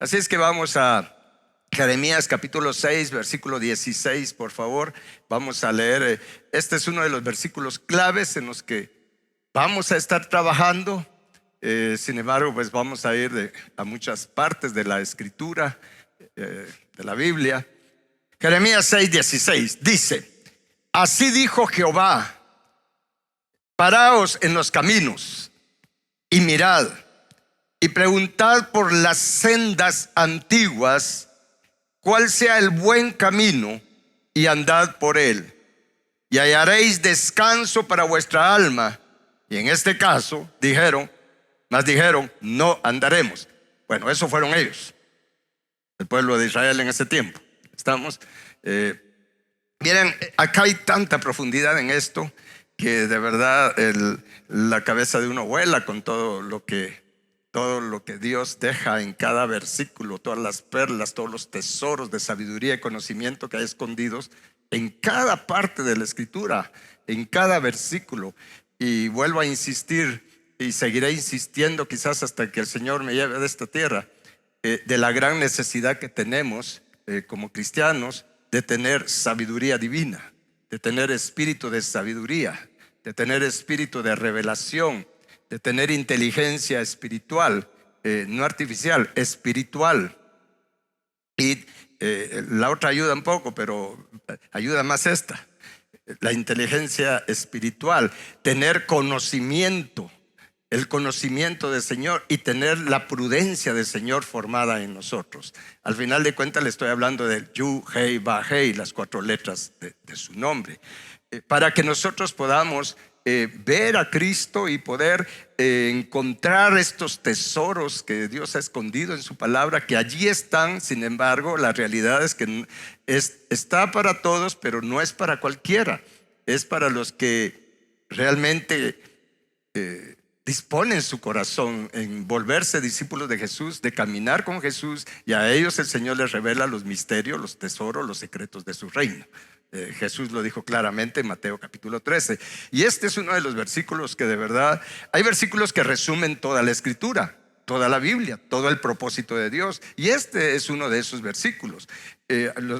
Así es que vamos a Jeremías capítulo 6, versículo 16, por favor. Vamos a leer. Este es uno de los versículos claves en los que vamos a estar trabajando. Sin embargo, pues vamos a ir a muchas partes de la escritura, de la Biblia. Jeremías 6, 16 dice: así dijo Jehová, paraos en los caminos y mirad y preguntad por las sendas antiguas, cuál sea el buen camino, y andad por él, y hallaréis descanso para vuestra alma. Y en este caso dijeron, no andaremos. Bueno, eso fueron ellos, el pueblo de Israel en ese tiempo. Estamos, miren, acá hay tanta profundidad en esto que de verdad la cabeza de uno vuela con todo lo que Dios deja en cada versículo, todas las perlas, todos los tesoros de sabiduría y conocimiento que hay escondidos en cada parte de la escritura, en cada versículo. Y vuelvo a insistir y seguiré insistiendo quizás hasta que el Señor me lleve de esta tierra, de la gran necesidad que tenemos como cristianos de tener sabiduría divina, de tener espíritu de sabiduría, de tener espíritu de revelación, de tener inteligencia espiritual, no artificial, espiritual. Y la otra ayuda un poco, pero ayuda más esta, la inteligencia espiritual, tener conocimiento, el conocimiento del Señor, y tener la prudencia del Señor formada en nosotros. Al final de cuentas le estoy hablando del Yu, Hei, Ba, Hei, las 4 letras de su nombre, para que nosotros podamos ver a Cristo y poder encontrar estos tesoros que Dios ha escondido en su palabra, que allí están. Sin embargo, la realidad es que está para todos, pero no es para cualquiera. Es para los que realmente disponen su corazón en volverse discípulos de Jesús, de caminar con Jesús, y a ellos el Señor les revela los misterios, los tesoros, los secretos de su reino. Jesús lo dijo claramente en Mateo capítulo 13. Y este es uno de los versículos que de verdad, hay versículos que resumen toda la escritura, toda la Biblia, todo el propósito de Dios, y este es uno de esos versículos.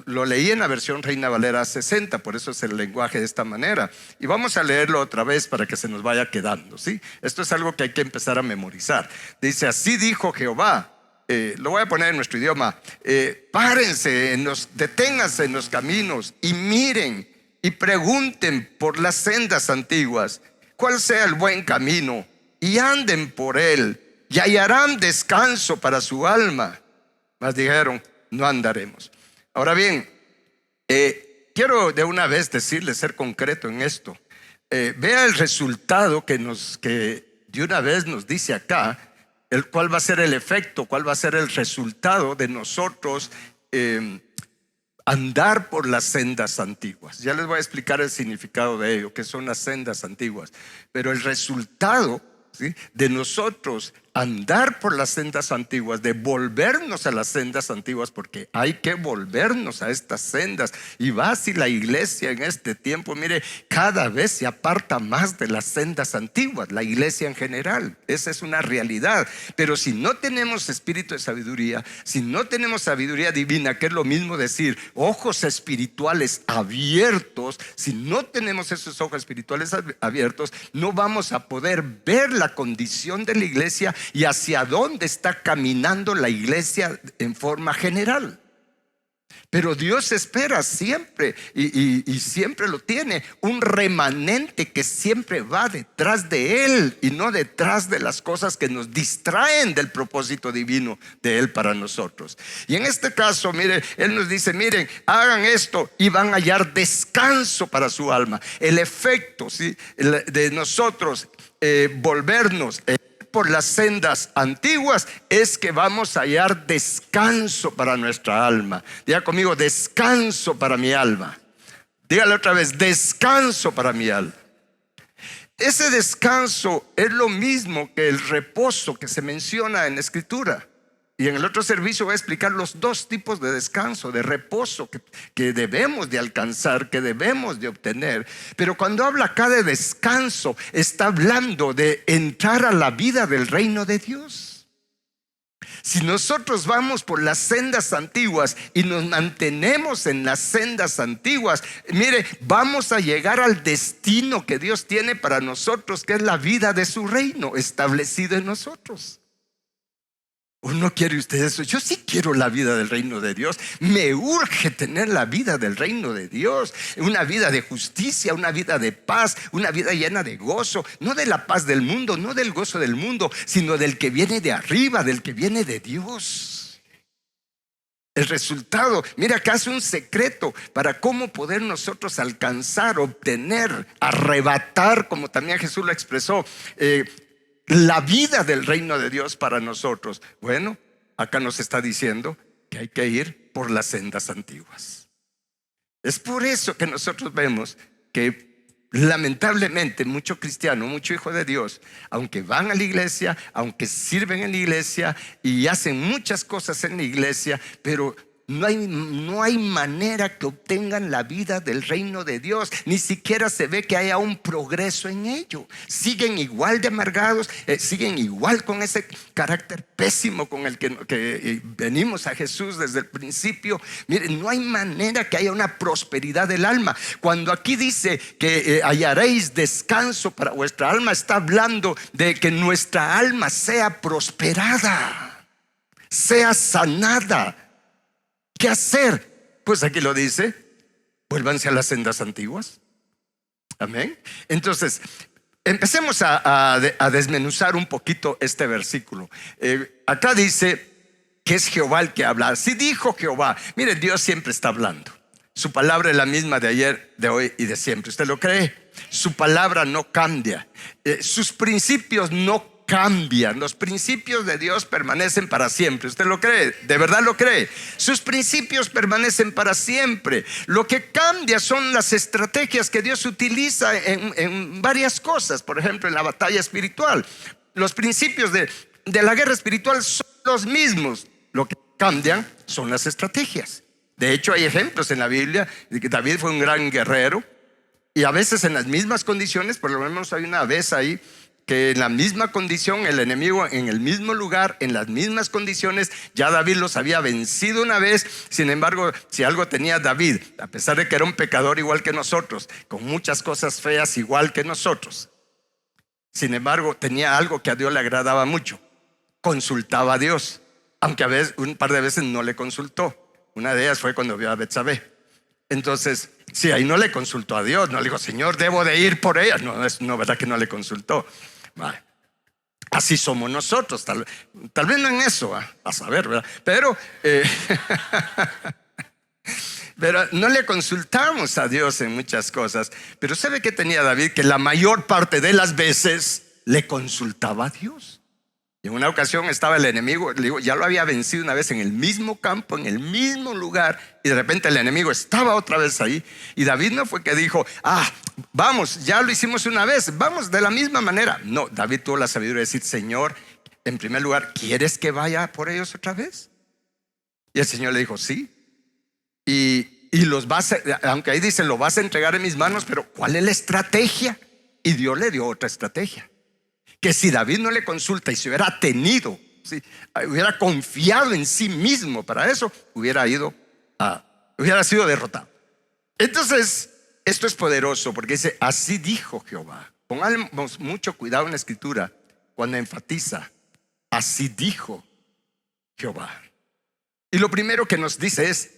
Lo leí en la versión Reina Valera 60, por eso es el lenguaje de esta manera, y vamos a leerlo otra vez para que se nos vaya quedando, ¿sí? Esto es algo que hay que empezar a memorizar. Dice: así dijo Jehová. Lo voy a poner en nuestro idioma. Párense, deténganse en los caminos y miren y pregunten por las sendas antiguas, cuál sea el buen camino, y anden por él, y hallarán descanso para su alma. Mas dijeron: no andaremos. Ahora bien, quiero de una vez decirle, ser concreto en esto. Vea el resultado que de una vez nos dice acá. ¿Cuál va a ser el efecto? ¿Cuál va a ser el resultado de nosotros andar por las sendas antiguas? Ya les voy a explicar el significado de ello, que son las sendas antiguas. Pero el resultado, ¿sí?, de nosotros andar por las sendas antiguas, de volvernos a las sendas antiguas, porque hay que volvernos a estas sendas. Y va así la iglesia en este tiempo, mire, cada vez se aparta más de las sendas antiguas, la iglesia en general. Esa es una realidad. Pero si no tenemos espíritu de sabiduría, si no tenemos sabiduría divina, que es lo mismo decir ojos espirituales abiertos, si no tenemos esos ojos espirituales abiertos, no vamos a poder ver la condición de la iglesia y hacia dónde está caminando la iglesia en forma general. Pero Dios espera siempre y siempre lo tiene, un remanente que siempre va detrás de Él y no detrás de las cosas que nos distraen del propósito divino de Él para nosotros. Y en este caso, mire, Él nos dice: miren, hagan esto y van a hallar descanso para su alma. El efecto, ¿sí?, de nosotros volvernos por las sendas antiguas es que vamos a hallar descanso para nuestra alma. Diga conmigo: descanso para mi alma. Dígale otra vez: descanso para mi alma. Ese descanso es lo mismo que el reposo que se menciona en la escritura. Y en el otro servicio voy a explicar los 2 tipos de descanso, de reposo que debemos de alcanzar, que debemos de obtener. Pero cuando habla acá de descanso, está hablando de entrar a la vida del reino de Dios. Si nosotros vamos por las sendas antiguas y nos mantenemos en las sendas antiguas, mire, vamos a llegar al destino que Dios tiene para nosotros, que es la vida de su reino establecido en nosotros. ¿O no quiere usted eso? Yo sí quiero la vida del reino de Dios. Me urge tener la vida del reino de Dios. Una vida de justicia, una vida de paz, una vida llena de gozo. No de la paz del mundo, no del gozo del mundo, sino del que viene de arriba, del que viene de Dios. El resultado, mira, acá es un secreto para cómo poder nosotros alcanzar, obtener, arrebatar, como también Jesús lo expresó, la vida del reino de Dios para nosotros. Bueno, acá nos está diciendo que hay que ir por las sendas antiguas. Es por eso que nosotros vemos que lamentablemente mucho cristiano, mucho hijo de Dios, aunque van a la iglesia, aunque sirven en la iglesia y hacen muchas cosas en la iglesia, pero no hay manera que obtengan la vida del reino de Dios. Ni siquiera se ve que haya un progreso en ello. Siguen igual de amargados, siguen igual con ese carácter pésimo con el que venimos a Jesús desde el principio. Miren, no hay manera que haya una prosperidad del alma. Cuando aquí dice que hallaréis descanso para vuestra alma, está hablando de que nuestra alma sea prosperada, sea sanada. ¿Qué hacer? Pues aquí lo dice: vuélvanse a las sendas antiguas. Amén. Entonces, empecemos a desmenuzar un poquito este versículo. Acá dice que es Jehová el que habla. Si dijo Jehová, mire, Dios siempre está hablando. Su palabra es la misma de ayer, de hoy y de siempre. ¿Usted lo cree? Su palabra no cambia. Sus principios no cambian. Los principios de Dios permanecen para siempre. ¿Usted lo cree? ¿De verdad lo cree? Sus principios permanecen para siempre. Lo que cambia son las estrategias que Dios utiliza en varias cosas. Por ejemplo, en la batalla espiritual, los principios de la guerra espiritual son los mismos. Lo que cambian son las estrategias. De hecho, hay ejemplos en la Biblia de que David fue un gran guerrero, y a veces en las mismas condiciones. Por lo menos hay una vez ahí que en la misma condición, el enemigo en el mismo lugar, en las mismas condiciones, ya David los había vencido una vez. Sin embargo, si algo tenía David, a pesar de que era un pecador igual que nosotros, con muchas cosas feas igual que nosotros, sin embargo, tenía algo que a Dios le agradaba mucho: consultaba a Dios, aunque a veces, un par de veces no le consultó. Una de ellas fue cuando vio a Betsabé. Entonces, sí, ahí no le consultó a Dios, no le dijo: Señor, debo de ir por ella. No, verdad que no le consultó. Así somos nosotros, tal vez no en eso, a saber, ¿verdad? Pero pero no le consultamos a Dios en muchas cosas. Pero ¿sabe qué tenía David? Que la mayor parte de las veces le consultaba a Dios. Y en una ocasión estaba el enemigo, le digo, ya lo había vencido una vez en el mismo campo, en el mismo lugar, y de repente el enemigo estaba otra vez ahí. Y David no fue que dijo: vamos, ya lo hicimos una vez, vamos de la misma manera. No, David tuvo la sabiduría de decir: Señor, en primer lugar, ¿quieres que vaya por ellos otra vez? Y el Señor le dijo: sí. Y los vas aunque ahí dice, lo vas a entregar en mis manos, pero ¿cuál es la estrategia? Y Dios le dio otra estrategia, que si David no le consulta y se hubiera tenido, hubiera confiado en sí mismo para eso, hubiera sido derrotado. Entonces, esto es poderoso porque dice: así dijo Jehová. Pongamos mucho cuidado en la escritura cuando enfatiza: así dijo Jehová. Y lo primero que nos dice es: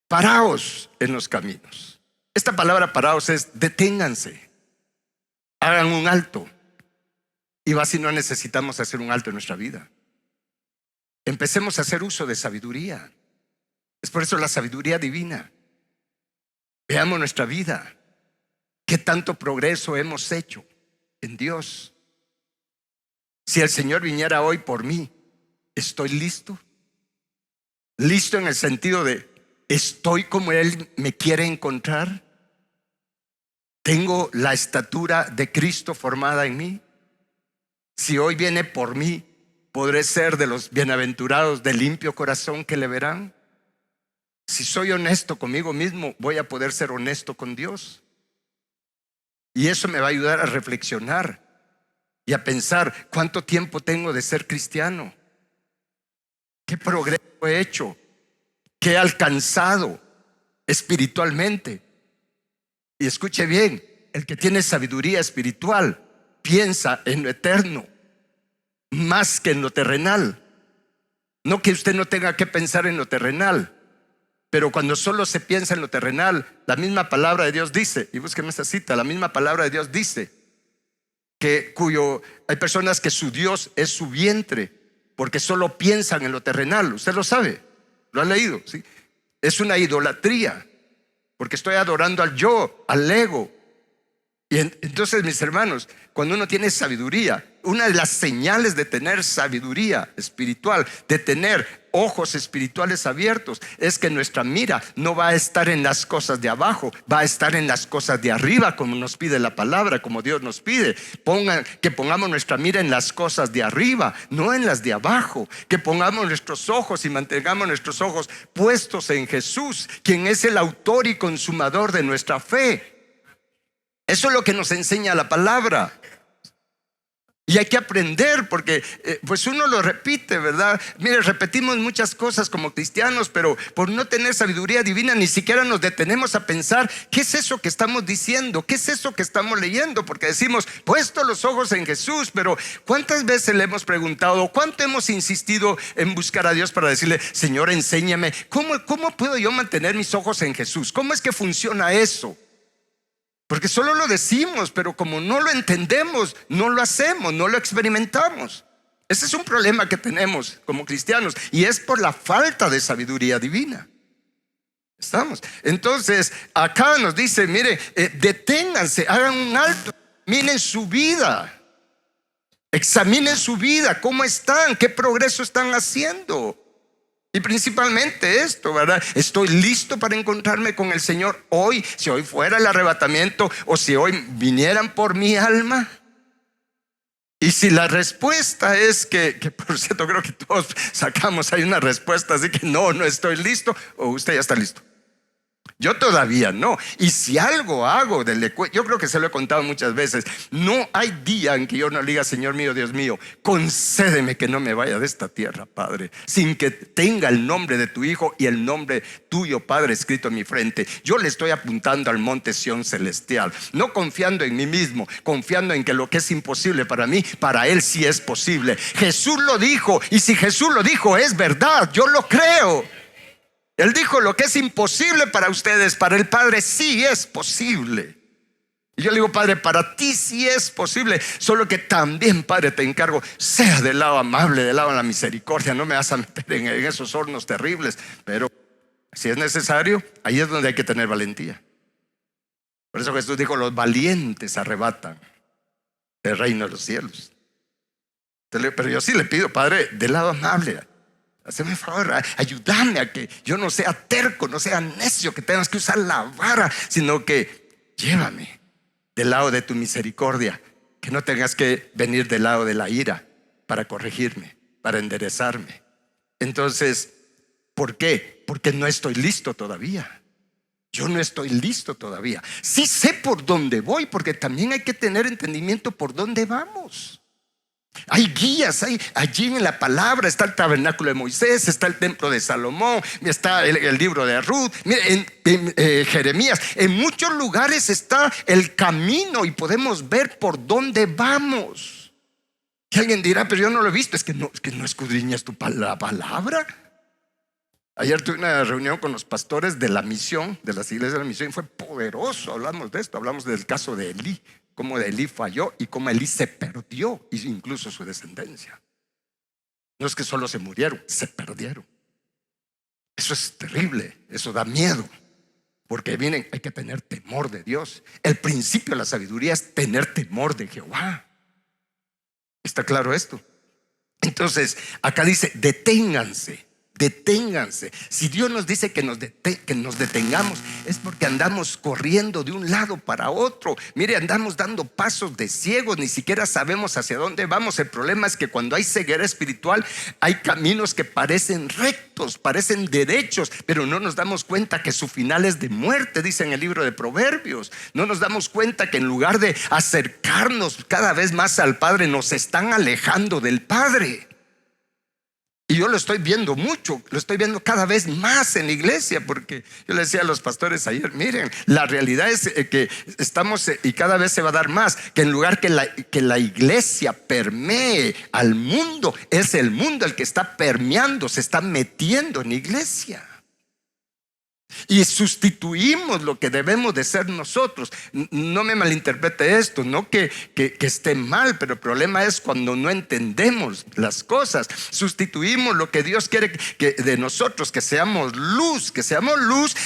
paraos en los caminos. Esta palabra paraos es deténganse, hagan un alto. Y va, si no necesitamos hacer un alto en nuestra vida. Empecemos a hacer uso de sabiduría. Es por eso la sabiduría divina. Veamos nuestra vida, qué tanto progreso hemos hecho en Dios. Si el Señor viniera hoy por mí, ¿estoy listo? Listo en el sentido de: ¿estoy como Él me quiere encontrar? ¿Tengo la estatura de Cristo formada en mí? Si hoy viene por mí, ¿podré ser de los bienaventurados de limpio corazón que le verán? Si soy honesto conmigo mismo, voy a poder ser honesto con Dios. Y eso me va a ayudar a reflexionar y a pensar: ¿cuánto tiempo tengo de ser cristiano? ¿Qué progreso he hecho? ¿Qué he alcanzado espiritualmente? Y escuche bien, el que tiene sabiduría espiritual piensa en lo eterno más que en lo terrenal. No que usted no tenga que pensar en lo terrenal, pero cuando solo se piensa en lo terrenal, la misma palabra de Dios dice, y búsqueme esa cita, la misma palabra de Dios dice que hay personas que su Dios es su vientre, porque solo piensan en lo terrenal. Usted lo sabe, lo ha leído, ¿sí? Es una idolatría, porque estoy adorando al yo, al ego. Y entonces, mis hermanos, cuando uno tiene sabiduría, una de las señales de tener sabiduría espiritual, de tener ojos espirituales abiertos, es que nuestra mira no va a estar en las cosas de abajo, va a estar en las cosas de arriba, como nos pide la palabra, como Dios nos pide. Que pongamos nuestra mira en las cosas de arriba, no en las de abajo. Que pongamos nuestros ojos y mantengamos nuestros ojos puestos en Jesús, quien es el autor y consumador de nuestra fe. Eso es lo que nos enseña la palabra. Y hay que aprender, porque pues uno lo repite, ¿verdad? Mire, repetimos muchas cosas como cristianos, pero por no tener sabiduría divina ni siquiera nos detenemos a pensar ¿qué es eso que estamos diciendo? ¿Qué es eso que estamos leyendo? Porque decimos, puesto los ojos en Jesús, pero ¿cuántas veces le hemos preguntado? ¿Cuánto hemos insistido en buscar a Dios para decirle, Señor, enséñame ¿cómo puedo yo mantener mis ojos en Jesús? ¿Cómo es que funciona eso? Porque solo lo decimos, pero como no lo entendemos, no lo hacemos, no lo experimentamos. Ese es un problema que tenemos como cristianos, y es por la falta de sabiduría divina. ¿Estamos? Entonces, acá nos dice, mire, deténganse, hagan un alto, examinen su vida, cómo están, qué progreso están haciendo. Y principalmente esto, ¿verdad? Estoy listo para encontrarme con el Señor hoy. Si hoy fuera el arrebatamiento, o si hoy vinieran por mi alma. Y si la respuesta es que por cierto creo que todos sacamos ahí una respuesta, así que no estoy listo, o usted ya está listo. Yo todavía no. Y si algo hago, yo creo que se lo he contado muchas veces, no hay día en que yo no le diga, Señor mío, Dios mío, concédeme que no me vaya de esta tierra, Padre, sin que tenga el nombre de tu Hijo y el nombre tuyo, Padre, escrito en mi frente. Yo le estoy apuntando al monte Sión celestial, no confiando en mí mismo, confiando en que lo que es imposible para mí, para Él sí es posible. Jesús lo dijo, y si Jesús lo dijo, es verdad, yo lo creo. Él dijo, lo que es imposible para ustedes, para el Padre sí es posible. Y yo le digo, Padre, para ti sí es posible, solo que también, Padre, te encargo, sea del lado amable, del lado de la misericordia. No me vas a meter en esos hornos terribles, pero si es necesario, ahí es donde hay que tener valentía. Por eso Jesús dijo, los valientes arrebatan el reino de los cielos. Pero yo sí le pido, Padre, del lado amable, hazme un favor, ayúdame a que yo no sea terco, no sea necio, que tengas que usar la vara, sino que llévame del lado de tu misericordia, que no tengas que venir del lado de la ira para corregirme, para enderezarme. Entonces, ¿por qué? Porque no estoy listo todavía. Yo no estoy listo todavía. Sí sé por dónde voy, porque también hay que tener entendimiento por dónde vamos. Hay guías, allí en la palabra está el tabernáculo de Moisés, está el templo de Salomón, está el libro de Ruth, mire, en Jeremías, en muchos lugares está el camino y podemos ver por dónde vamos. Y alguien dirá, pero yo no lo he visto, es que no escudriñas la palabra. Ayer tuve una reunión con los pastores de la misión, de las iglesias de la misión, y fue poderoso. Hablamos de esto, hablamos del caso de Elí, cómo Elí falló y cómo Elí se perdió, incluso su descendencia. No es que solo se murieron, se perdieron. Eso es terrible, eso da miedo, porque miren, hay que tener temor de Dios. El principio de la sabiduría es tener temor de Jehová. ¿Está claro esto? Entonces, acá dice, deténganse. Si Dios nos dice que nos detengamos, es porque andamos corriendo de un lado para otro. Mire, andamos dando pasos de ciegos, ni siquiera sabemos hacia dónde vamos. El problema es que cuando hay ceguera espiritual, hay caminos que parecen rectos, parecen derechos, pero no nos damos cuenta que su final es de muerte, dice en el libro de Proverbios. No nos damos cuenta que en lugar de acercarnos cada vez más al Padre, nos están alejando del Padre. Y yo lo estoy viendo mucho, lo estoy viendo cada vez más en la iglesia, porque yo le decía a los pastores ayer, miren, la realidad es que estamos, y cada vez se va a dar más, que en lugar que la iglesia permee al mundo, es el mundo el que está permeando, se está metiendo en la iglesia. Y sustituimos lo que debemos de ser nosotros. No me malinterprete esto, no que esté mal, pero el problema es cuando no entendemos las cosas. Sustituimos lo que Dios quiere de nosotros, que seamos luz,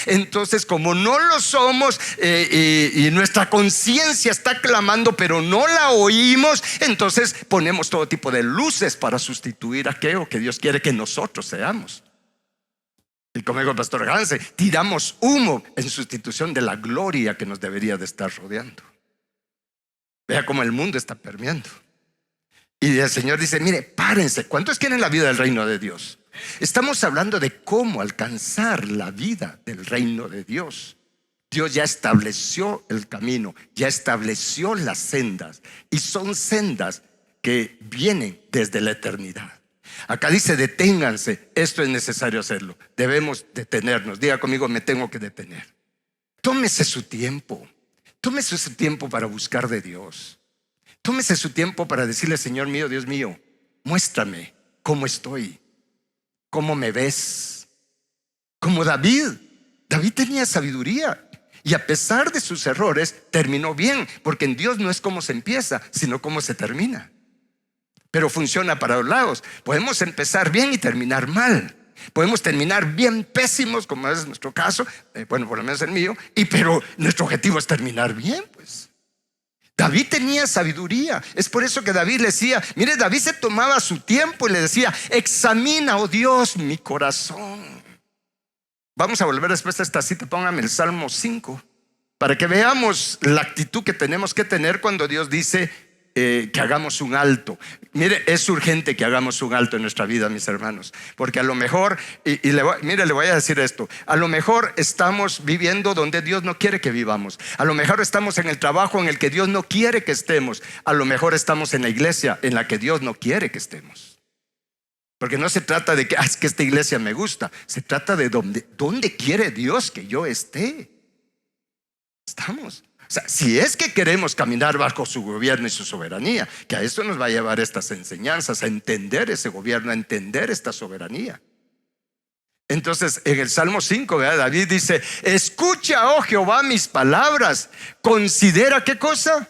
entonces como no lo somos, y nuestra conciencia está clamando pero no la oímos, entonces ponemos todo tipo de luces para sustituir aquello que Dios quiere que nosotros seamos. Y como dijo el pastor Hansen, tiramos humo en sustitución de la gloria que nos debería de estar rodeando. Vea cómo el mundo está permeando. Y el Señor dice, mire, párense. ¿Cuántos quieren la vida del reino de Dios? Estamos hablando de cómo alcanzar la vida del reino de Dios. Dios ya estableció el camino, ya estableció las sendas, y son sendas que vienen desde la eternidad. Acá dice deténganse, esto es necesario hacerlo, debemos detenernos. Diga conmigo, me tengo que detener. Tómese su tiempo para buscar de Dios. Tómese su tiempo para decirle, Señor mío, Dios mío, muéstrame cómo estoy, cómo me ves. Como David tenía sabiduría, y a pesar de sus errores terminó bien, porque en Dios no es cómo se empieza, sino cómo se termina. Pero funciona para los lados. Podemos empezar bien y terminar mal. Podemos terminar bien pésimos, como es nuestro caso, bueno, por lo menos el mío, pero nuestro objetivo es terminar bien, pues. David tenía sabiduría. Es por eso que David le decía, mire, David se tomaba su tiempo y le decía, examina, oh Dios, mi corazón. Vamos a volver después a esta cita. Póngame el Salmo 5 para que veamos la actitud que tenemos que tener cuando Dios dice que hagamos un alto. Mire, es urgente que hagamos un alto en nuestra vida, mis hermanos, porque a lo mejor, le voy a decir esto, a lo mejor estamos viviendo donde Dios no quiere que vivamos. A lo mejor estamos en el trabajo en el que Dios no quiere que estemos. A lo mejor estamos en la iglesia en la que Dios no quiere que estemos. Porque no se trata de que es que esta iglesia me gusta. Se trata de dónde quiere Dios que yo esté. Estamos. O sea, si es que queremos caminar bajo su gobierno y su soberanía, que a eso nos va a llevar estas enseñanzas, a entender ese gobierno, a entender esta soberanía. Entonces en el Salmo 5, ¿verdad? David dice, escucha, oh Jehová, mis palabras, considera, ¿qué cosa?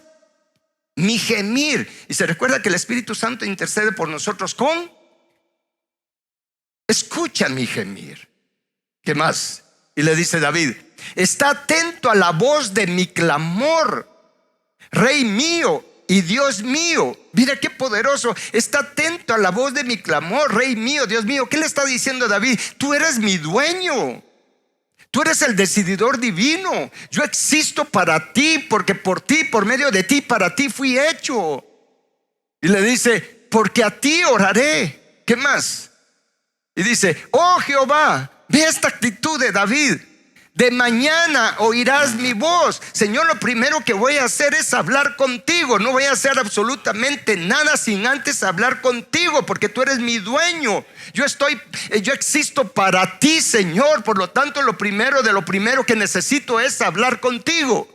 Mi gemir. Y se recuerda que el Espíritu Santo intercede por nosotros con, escucha mi gemir. ¿Qué más? Y le dice David, está atento a la voz de mi clamor, Rey mío y Dios mío. Mira qué poderoso. Está atento a la voz de mi clamor, Rey mío, Dios mío. ¿Qué le está diciendo David? Tú eres mi dueño. Tú eres el decididor divino. Yo existo para ti, porque por ti, por medio de ti, para ti fui hecho. Y le dice, porque a ti oraré. ¿Qué más? Y dice, oh Jehová, ve esta actitud de David. De mañana oirás mi voz. Señor, lo primero que voy a hacer es hablar contigo. No voy a hacer absolutamente nada sin antes hablar contigo, porque tú eres mi dueño. Yo existo para ti, Señor. Por lo tanto, lo primero que necesito es hablar contigo.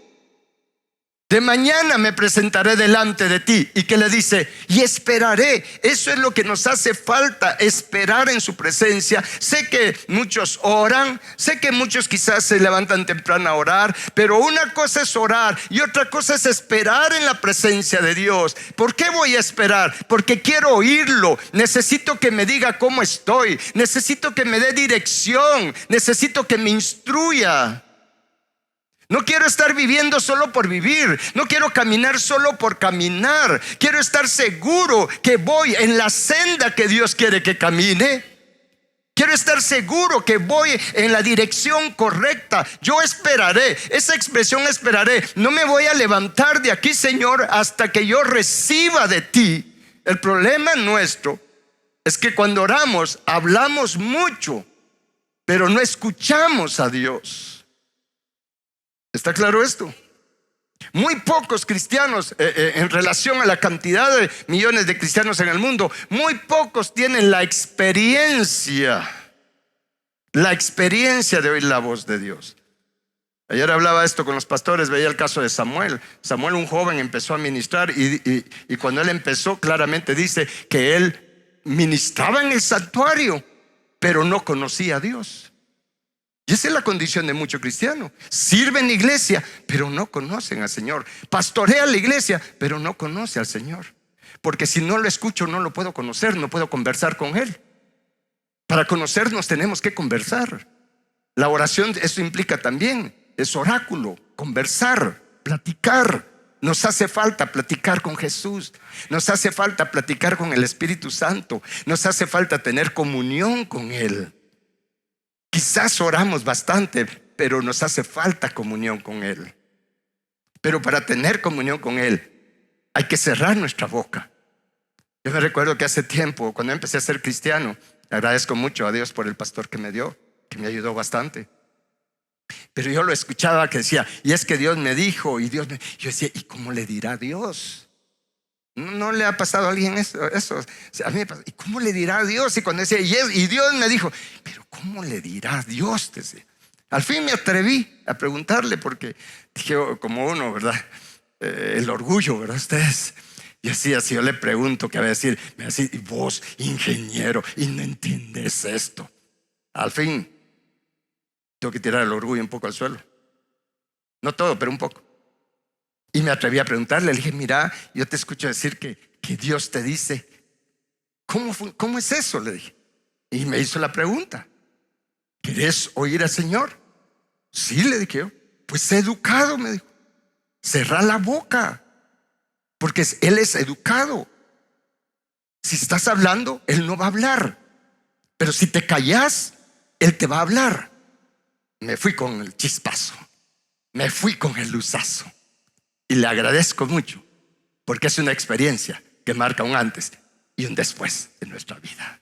De mañana me presentaré delante de ti. ¿Y qué le dice? Y esperaré. Eso es lo que nos hace falta, esperar en su presencia. Sé que muchos oran, sé que muchos quizás se levantan temprano a orar, pero una cosa es orar y otra cosa es esperar en la presencia de Dios. ¿Por qué voy a esperar? Porque quiero oírlo. Necesito que me diga cómo estoy. Necesito que me dé dirección. Necesito que me instruya. No quiero estar viviendo solo por vivir. No quiero caminar solo por caminar. Quiero estar seguro que voy en la senda que Dios quiere que camine. Quiero estar seguro que voy en la dirección correcta. Yo esperaré. Esa expresión esperaré. No me voy a levantar de aquí, Señor, hasta que yo reciba de ti. El problema nuestro es que cuando oramos, hablamos mucho, pero no escuchamos a Dios. ¿Está claro esto? Muy pocos cristianos, en relación a la cantidad de millones de cristianos en el mundo, muy pocos tienen la experiencia de oír la voz de Dios. Ayer hablaba esto con los pastores, veía el caso de Samuel. Samuel, un joven, empezó a ministrar y cuando él empezó, claramente dice que él ministraba en el santuario, pero no conocía a Dios. Y esa es la condición de muchos cristianos. Sirven en la iglesia, pero no conocen al Señor. Pastorea la iglesia, pero no conoce al Señor. Porque si no lo escucho, no lo puedo conocer, no puedo conversar con Él. Para conocernos tenemos que conversar. La oración, eso implica también, es oráculo, conversar, platicar. Nos hace falta platicar con Jesús. Nos hace falta platicar con el Espíritu Santo. Nos hace falta tener comunión con Él. Quizás oramos bastante, pero nos hace falta comunión con Él. Pero para tener comunión con Él hay que cerrar nuestra boca. Yo me recuerdo que hace tiempo, cuando empecé a ser cristiano, agradezco mucho a Dios por el pastor que me dio, que me ayudó bastante. Pero yo lo escuchaba que decía, y es que Dios me dijo, yo decía, ¿y cómo le dirá Dios? ¿No le ha pasado a alguien eso? A mí me pasó, ¿y cómo le dirá Dios? Y cuando decía, y Dios me dijo, pero ¿cómo le dirá Dios? Decía. Al fin me atreví a preguntarle, porque dije, como uno, ¿verdad? El orgullo, ¿verdad? Ustedes. Y así yo le pregunto, ¿qué va a decir? Me va a decir, y vos, ingeniero, y no entiendes esto. Al fin tengo que tirar el orgullo un poco al suelo. No todo, pero un poco. Y me atreví a preguntarle, le dije, mira, yo te escucho decir que Dios te dice, ¿cómo es eso? Le dije. Y me hizo la pregunta, ¿querés oír al Señor? Sí, le dije yo. Pues sé educado, me dijo. Cerrá la boca, porque Él es educado. Si estás hablando, Él no va a hablar. Pero si te callás, Él te va a hablar. Me fui con el chispazo, me fui con el luzazo. Y le agradezco mucho, porque es una experiencia que marca un antes y un después en nuestra vida.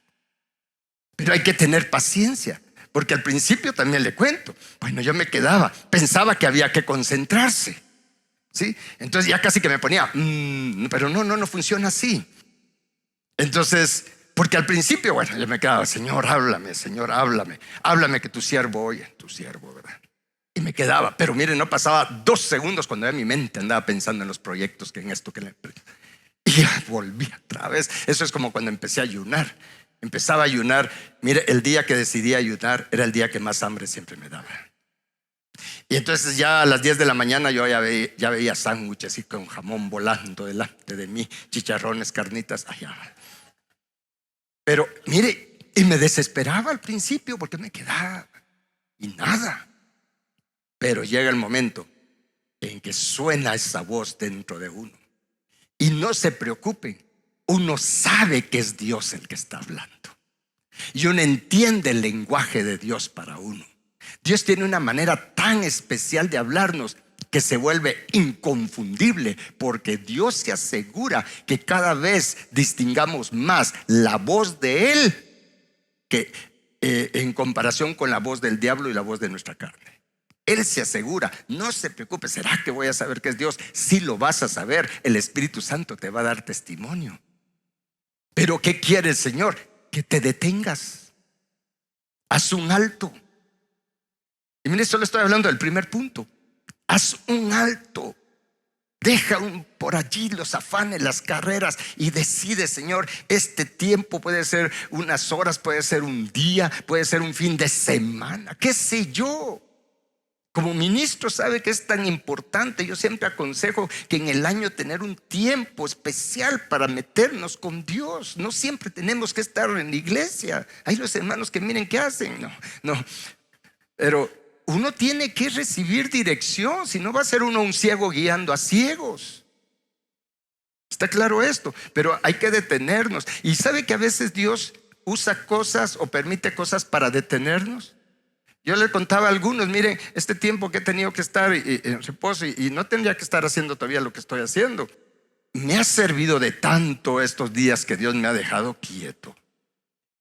Pero hay que tener paciencia, porque al principio también le cuento. Bueno, yo me quedaba, pensaba que había que concentrarse, ¿sí? Entonces ya casi que me ponía, pero no funciona así. Entonces, porque al principio, bueno, yo me quedaba, Señor, háblame, háblame que tu siervo oye, tu siervo, ¿verdad? Y me quedaba, pero miren, no pasaba 2 segundos cuando ya mi mente andaba pensando en los proyectos, que en esto, que y ya volví otra vez. Eso es como cuando empecé a ayunar. Empezaba a ayunar. Mire, el día que decidí ayunar era el día que más hambre siempre me daba. Y entonces ya a las 10 de la mañana yo ya veía sándwiches así con jamón volando delante de mí, chicharrones, carnitas, allá. Pero mire, y me desesperaba al principio porque me quedaba y nada. Pero llega el momento en que suena esa voz dentro de uno. Y no se preocupen, uno sabe que es Dios el que está hablando. Y uno entiende el lenguaje de Dios para uno. Dios tiene una manera tan especial de hablarnos que se vuelve inconfundible, porque Dios se asegura que cada vez distingamos más la voz de Él que en comparación con la voz del diablo y la voz de nuestra carne. Él se asegura, no se preocupe, ¿será que voy a saber que es Dios? Sí lo vas a saber, el Espíritu Santo te va a dar testimonio. Pero ¿qué quiere el Señor? Que te detengas, haz un alto. Y mire, solo estoy hablando del primer punto. Haz un alto, deja por allí los afanes, las carreras, y decide, Señor, este tiempo puede ser unas horas, puede ser un día, puede ser un fin de semana, qué sé yo. Como ministro sabe que es tan importante. Yo siempre aconsejo que en el año tener un tiempo especial para meternos con Dios. No siempre tenemos que estar en la iglesia. Hay los hermanos que miren qué hacen. No. Pero uno tiene que recibir dirección, si no va a ser uno un ciego guiando a ciegos. Está claro esto, pero hay que detenernos. Y sabe que a veces Dios usa cosas o permite cosas para detenernos. Yo le contaba a algunos, miren, este tiempo que he tenido que estar en reposo y no tendría que estar haciendo todavía lo que estoy haciendo. Me ha servido de tanto estos días que Dios me ha dejado quieto,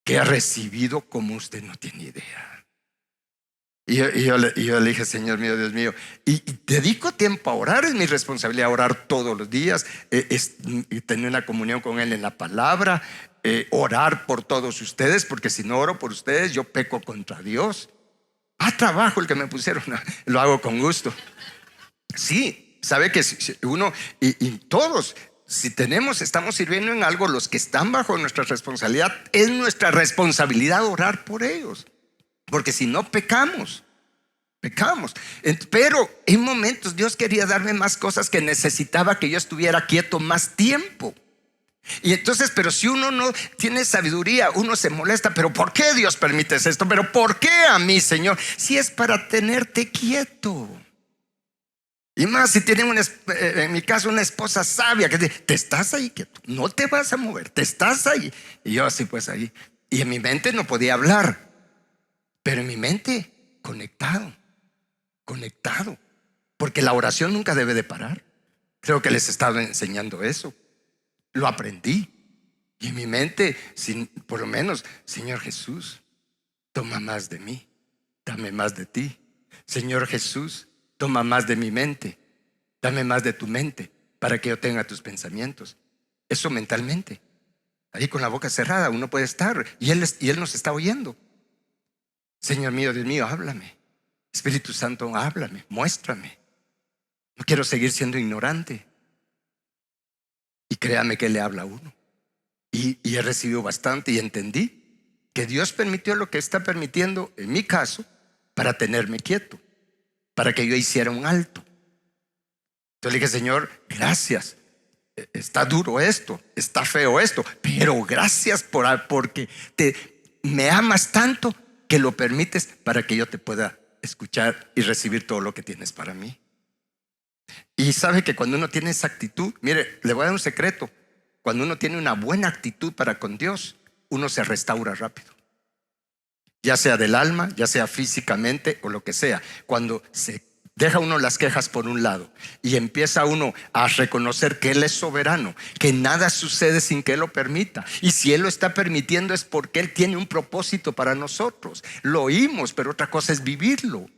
que he recibido como usted no tiene idea. Y yo le dije, Señor mío, Dios mío, y dedico tiempo a orar. Es mi responsabilidad orar todos los días, y tener una comunión con Él en la palabra, orar por todos ustedes, porque si no oro por ustedes yo peco contra Dios. Trabajo el que me pusieron, lo hago con gusto. Sí, sabe que si uno y todos, si estamos sirviendo en algo, los que están bajo nuestra responsabilidad, es nuestra responsabilidad orar por ellos, porque si no pecamos. Pero en momentos Dios quería darme más cosas, que necesitaba que yo estuviera quieto más tiempo. Y entonces, pero si uno no tiene sabiduría, uno se molesta. Pero ¿por qué Dios permite esto? Pero ¿por qué a mí, Señor? Si es para tenerte quieto. Y más si tienen en mi caso, una esposa sabia que dice: te estás ahí quieto, no te vas a mover, te estás ahí. Y yo así pues ahí. Y en mi mente no podía hablar, pero en mi mente conectado. Porque la oración nunca debe de parar. Creo que les estaba enseñando eso. Lo aprendí. Y en mi mente, por lo menos: Señor Jesús, toma más de mí, dame más de ti. Señor Jesús, toma más de mi mente, dame más de tu mente, para que yo tenga tus pensamientos. Eso mentalmente. Ahí con la boca cerrada uno puede estar, y Él nos está oyendo. Señor mío, Dios mío, háblame. Espíritu Santo, háblame, muéstrame. No quiero seguir siendo ignorante. Y créame que Él le habla a uno. Y he recibido bastante, y entendí que Dios permitió lo que está permitiendo en mi caso, para tenerme quieto, para que yo hiciera un alto. Entonces le dije: Señor, gracias. Está duro esto, está feo esto, pero gracias porque me amas tanto que lo permites para que yo te pueda escuchar y recibir todo lo que tienes para mí. Y sabe que cuando uno tiene esa actitud, mire, le voy a dar un secreto: cuando uno tiene una buena actitud para con Dios, uno se restaura rápido, ya sea del alma, ya sea físicamente o lo que sea. Cuando se deja uno las quejas por un lado y empieza uno a reconocer que Él es soberano, que nada sucede sin que Él lo permita, y si Él lo está permitiendo es porque Él tiene un propósito para nosotros. Lo oímos, pero otra cosa es vivirlo.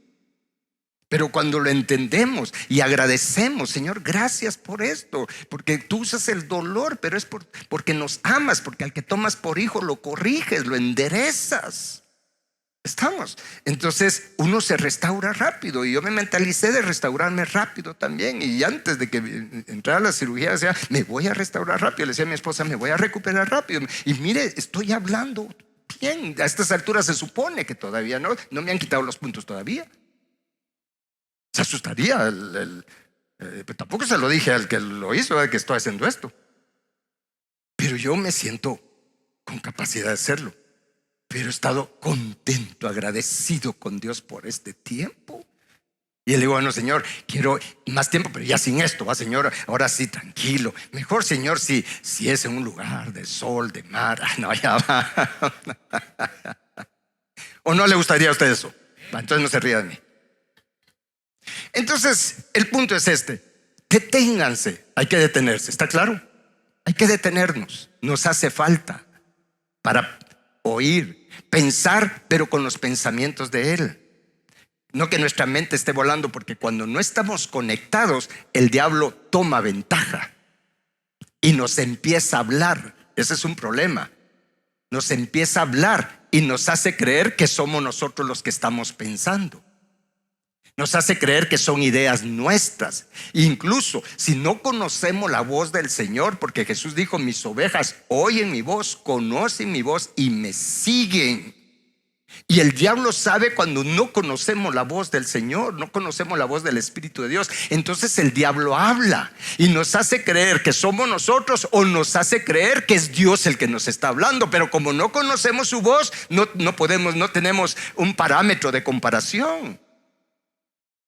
Pero cuando lo entendemos y agradecemos: Señor, gracias por esto, porque tú usas el dolor, pero es porque nos amas, porque al que tomas por hijo lo corriges, lo enderezas. Estamos. Entonces uno se restaura rápido, y yo me mentalicé de restaurarme rápido también. Y antes de que entrara a la cirugía decía: me voy a restaurar rápido. Le decía a mi esposa: me voy a recuperar rápido. Y mire, estoy hablando bien. A estas alturas se supone que todavía no me han quitado los puntos todavía. Se asustaría pero tampoco se lo dije al que lo hizo, que estoy haciendo esto. Pero yo me siento con capacidad de hacerlo. Pero he estado contento, agradecido con Dios por este tiempo. Y le digo: bueno, Señor, quiero más tiempo, pero ya sin esto, va, Señor, ahora sí, tranquilo. Mejor, Señor, si es en un lugar de sol, de mar. No, ya va. ¿O no le gustaría a usted eso? Entonces no se ría de mí. Entonces el punto es este: deténganse. Hay que detenerse, ¿está claro? Hay que detenernos. Nos hace falta para oír, pensar, pero con los pensamientos de Él. No que nuestra mente esté volando, porque cuando no estamos conectados, el diablo toma ventaja y nos empieza a hablar. Ese es un problema. Nos empieza a hablar y nos hace creer que somos nosotros los que estamos pensando. Nos hace creer que son ideas nuestras. Incluso si no conocemos la voz del Señor, porque Jesús dijo: mis ovejas oyen mi voz, conocen mi voz y me siguen. Y el diablo sabe cuando no conocemos la voz del Señor, no conocemos la voz del Espíritu de Dios. Entonces el diablo habla y nos hace creer que somos nosotros, o nos hace creer que es Dios el que nos está hablando. Pero como no conocemos su voz, no tenemos un parámetro de comparación.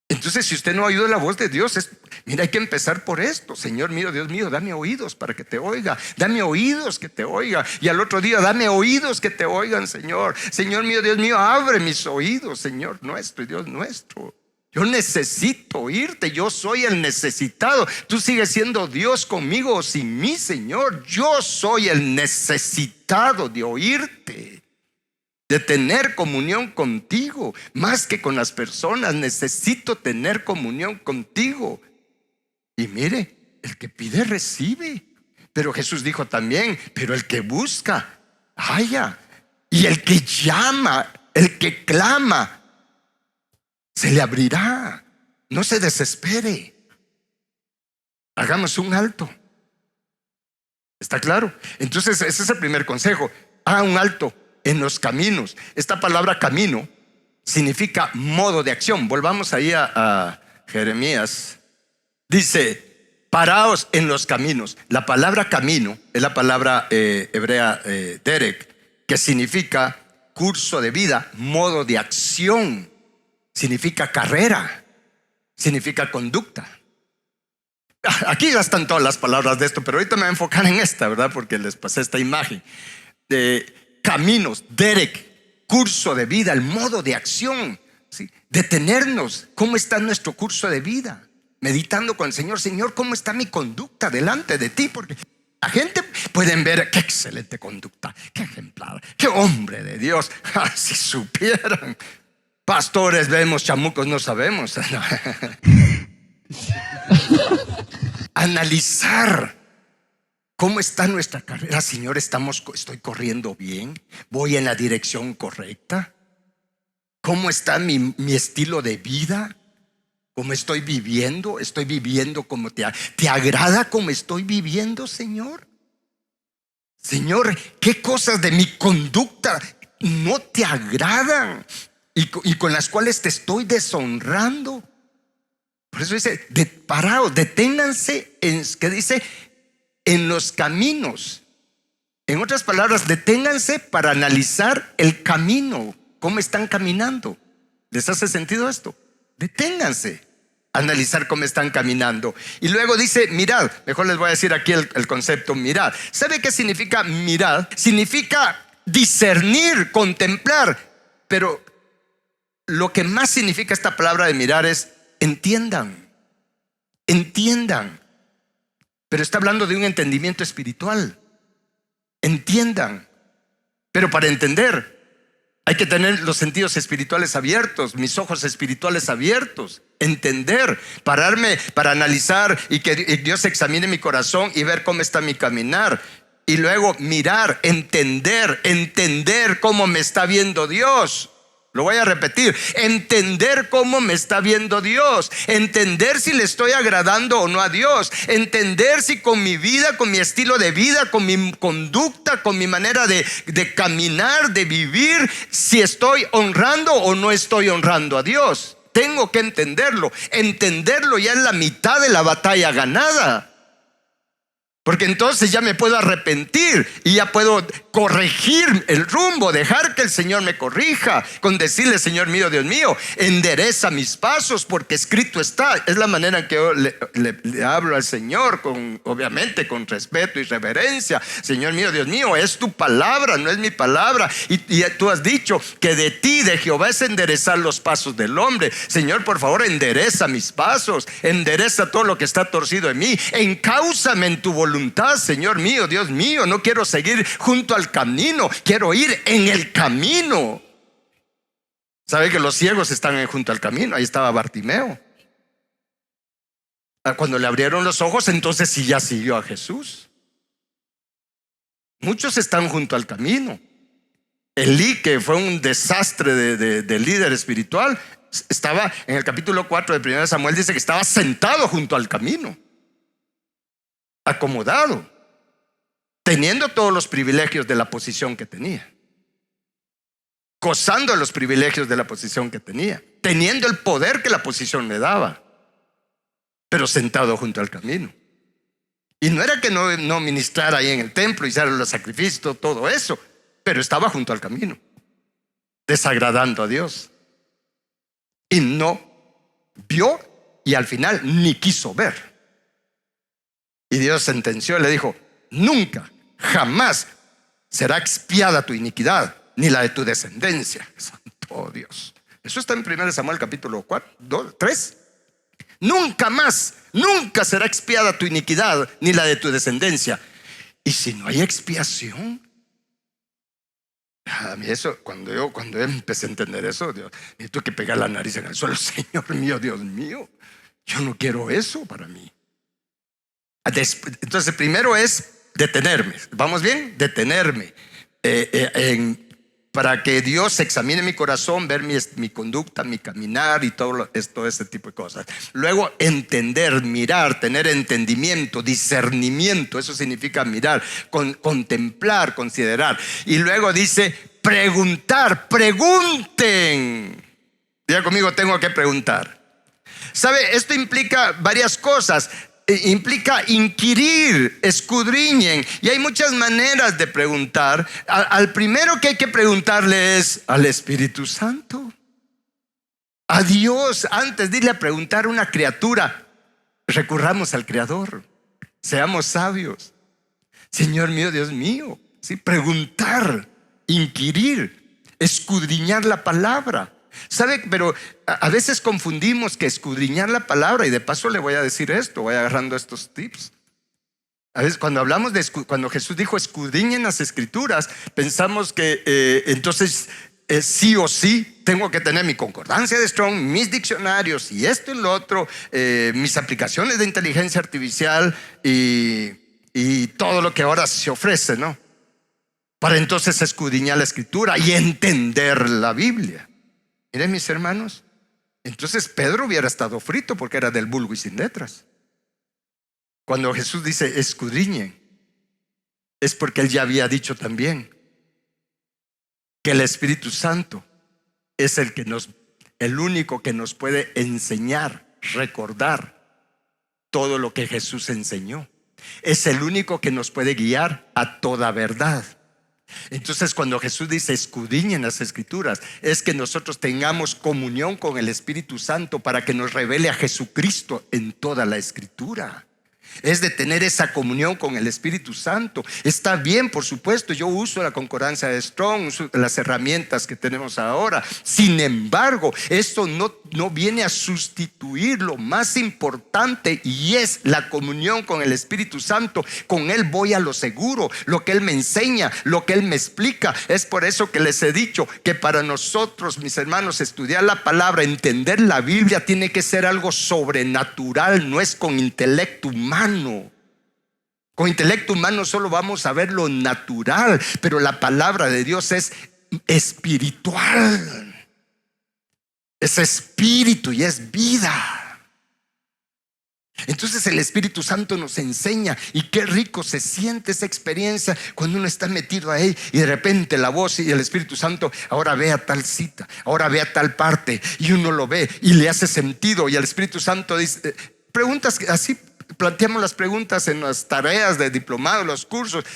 Entonces, si usted no ha oído la voz de Dios, mira, hay que empezar por esto: Señor mío, Dios mío, dame oídos para que te oiga, dame oídos que te oiga. Y al otro día: dame oídos que te oigan, Señor. Señor mío, Dios mío, abre mis oídos, Señor nuestro y Dios nuestro. Yo necesito oírte, yo soy el necesitado. Tú sigues siendo Dios conmigo o sin mí, Señor. Yo soy el necesitado de oírte, de tener comunión contigo, más que con las personas. Necesito tener comunión contigo. Y mire, el que pide recibe. Pero Jesús dijo también, pero el que busca, halla. Y el que llama, el que clama, se le abrirá. No se desespere. Hagamos un alto. ¿Está claro? Entonces ese es el primer consejo. Haga un alto en los caminos. Esta palabra camino significa modo de acción. Volvamos ahí a Jeremías. Dice, paraos en los caminos. La palabra camino es la palabra hebrea derek, que significa curso de vida, modo de acción. Significa carrera, significa conducta. Aquí ya están todas las palabras de esto, pero ahorita me voy a enfocar en esta, ¿verdad? Porque les pasé esta imagen de caminos, derek, curso de vida, el modo de acción, ¿sí? Detenernos. ¿Cómo está nuestro curso de vida? Meditando con el Señor. Señor, ¿cómo está mi conducta delante de ti? Porque la gente pueden ver qué excelente conducta, qué ejemplar, qué hombre de Dios. Si supieran. Pastores vemos, chamucos no sabemos. Analizar cómo está nuestra carrera. Señor, estoy corriendo bien, voy en la dirección correcta. ¿Cómo está mi estilo de vida? ¿Cómo estoy viviendo? ¿Estoy viviendo como te agrada como estoy viviendo, Señor? Señor, ¿qué cosas de mi conducta no te agradan y con las cuales te estoy deshonrando? Por eso dice, paraos, deténganse ¿qué dice? En los caminos. En otras palabras, deténganse para analizar el camino. ¿Cómo están caminando? ¿Les hace sentido esto? Deténganse a analizar cómo están caminando. Y luego dice, mirad. Mejor les voy a decir aquí el concepto mirad. ¿Sabe qué significa mirad? Significa discernir, contemplar. Pero lo que más significa esta palabra de mirar es entiendan. Pero está hablando de un entendimiento espiritual. Entiendan. Pero para entender hay que tener los sentidos espirituales abiertos, mis ojos espirituales abiertos. Entender, pararme para analizar y que Dios examine mi corazón y ver cómo está mi caminar. Y luego mirar, entender cómo me está viendo Dios. Lo voy a repetir, entender cómo me está viendo Dios, entender si le estoy agradando o no a Dios, entender si con mi vida, con mi estilo de vida, con mi conducta, con mi manera de caminar, de vivir, si estoy honrando o no estoy honrando a Dios. Tengo que entenderlo ya es la mitad de la batalla ganada. Porque entonces ya me puedo arrepentir y ya puedo corregir el rumbo, dejar que el Señor me corrija, con decirle, Señor mío, Dios mío, endereza mis pasos porque escrito está. Es la manera en que yo le hablo al Señor, obviamente con respeto y reverencia. Señor mío, Dios mío, es tu palabra, no es mi palabra. Y tú has dicho que de ti, de Jehová, es enderezar los pasos del hombre. Señor, por favor, endereza mis pasos, endereza todo lo que está torcido en mí, encáuzame en tu voluntad, Señor mío, Dios mío. No quiero seguir junto al camino, quiero ir en el camino. ¿Sabe que los ciegos están junto al camino? Ahí estaba Bartimeo. Cuando le abrieron los ojos, entonces sí ya siguió a Jesús. Muchos están junto al camino. Elí, que fue un desastre de líder espiritual, estaba en el capítulo 4 de 1 Samuel, dice que estaba sentado junto al camino, acomodado, teniendo todos los privilegios de la posición que tenía, gozando de los privilegios de la posición que tenía, teniendo el poder que la posición le daba, pero sentado junto al camino. Y no era que no ministrara ahí en el templo, hiciera los sacrificios, todo eso, pero estaba junto al camino, desagradando a Dios. Y no vio y al final ni quiso ver. Y Dios sentenció y le dijo: nunca, jamás será expiada tu iniquidad, ni la de tu descendencia. Santo Dios. Eso está en 1 Samuel capítulo 3. Nunca más, nunca será expiada tu iniquidad, ni la de tu descendencia. Y si no hay expiación, A mí eso, cuando yo empecé a entender eso, Dios, necesito que pegar la nariz en el suelo. Señor mío, Dios mío, yo no quiero eso para mí. Entonces, primero es detenerme. ¿Vamos bien? Detenerme. Para que Dios examine mi corazón, ver mi conducta, mi caminar y todo ese tipo de cosas. Luego entender, mirar, tener entendimiento, discernimiento. Eso significa mirar, contemplar, considerar. Y luego dice preguntar. Pregunten. Diga conmigo, tengo que preguntar. ¿Sabe? Esto implica varias cosas. Implica inquirir, escudriñen. Y hay muchas maneras de preguntar. Al primero que hay que preguntarle es al Espíritu Santo, a Dios. Antes de irle a preguntar a una criatura, recurramos al Creador. Seamos sabios. Señor mío, Dios mío. ¿Sí? Preguntar, inquirir, escudriñar la palabra. ¿Sabe? Pero a veces confundimos que escudriñar la palabra, y de paso le voy a decir esto, voy agarrando estos tips. A veces cuando hablamos cuando Jesús dijo escudriñen las escrituras, pensamos que entonces sí o sí tengo que tener mi concordancia de Strong, mis diccionarios y esto y lo otro, mis aplicaciones de inteligencia artificial y todo lo que ahora se ofrece, ¿no? Para entonces escudriñar la escritura y entender la Biblia. Miren, mis hermanos, entonces Pedro hubiera estado frito porque era del vulgo y sin letras. Cuando Jesús dice escudriñen, es porque él ya había dicho también que el Espíritu Santo es el único que nos puede enseñar, recordar todo lo que Jesús enseñó. Es el único que nos puede guiar a toda verdad. Entonces cuando Jesús dice escudriñen las escrituras, es que nosotros tengamos comunión con el Espíritu Santo para que nos revele a Jesucristo en toda la escritura. Es de tener esa comunión con el Espíritu Santo. Está bien, por supuesto, yo uso la concordancia de Strong, uso las herramientas que tenemos ahora. Sin embargo, esto no viene a sustituir lo más importante, y es la comunión con el Espíritu Santo. Con Él voy a lo seguro, lo que Él me enseña, lo que Él me explica. Es por eso que les he dicho que para nosotros, mis hermanos, estudiar la palabra, entender la Biblia, tiene que ser algo sobrenatural, no es con intelecto humano. Con intelecto humano solo vamos a ver lo natural, pero la palabra de Dios es espiritual. Es espíritu y es vida. Entonces el Espíritu Santo nos enseña, y qué rico se siente esa experiencia cuando uno está metido ahí y de repente la voz y el Espíritu Santo, ahora ve a tal cita, ahora ve a tal parte, y uno lo ve y le hace sentido, y el Espíritu Santo dice, preguntas así. Planteamos las preguntas en las tareas de diplomado, los cursos,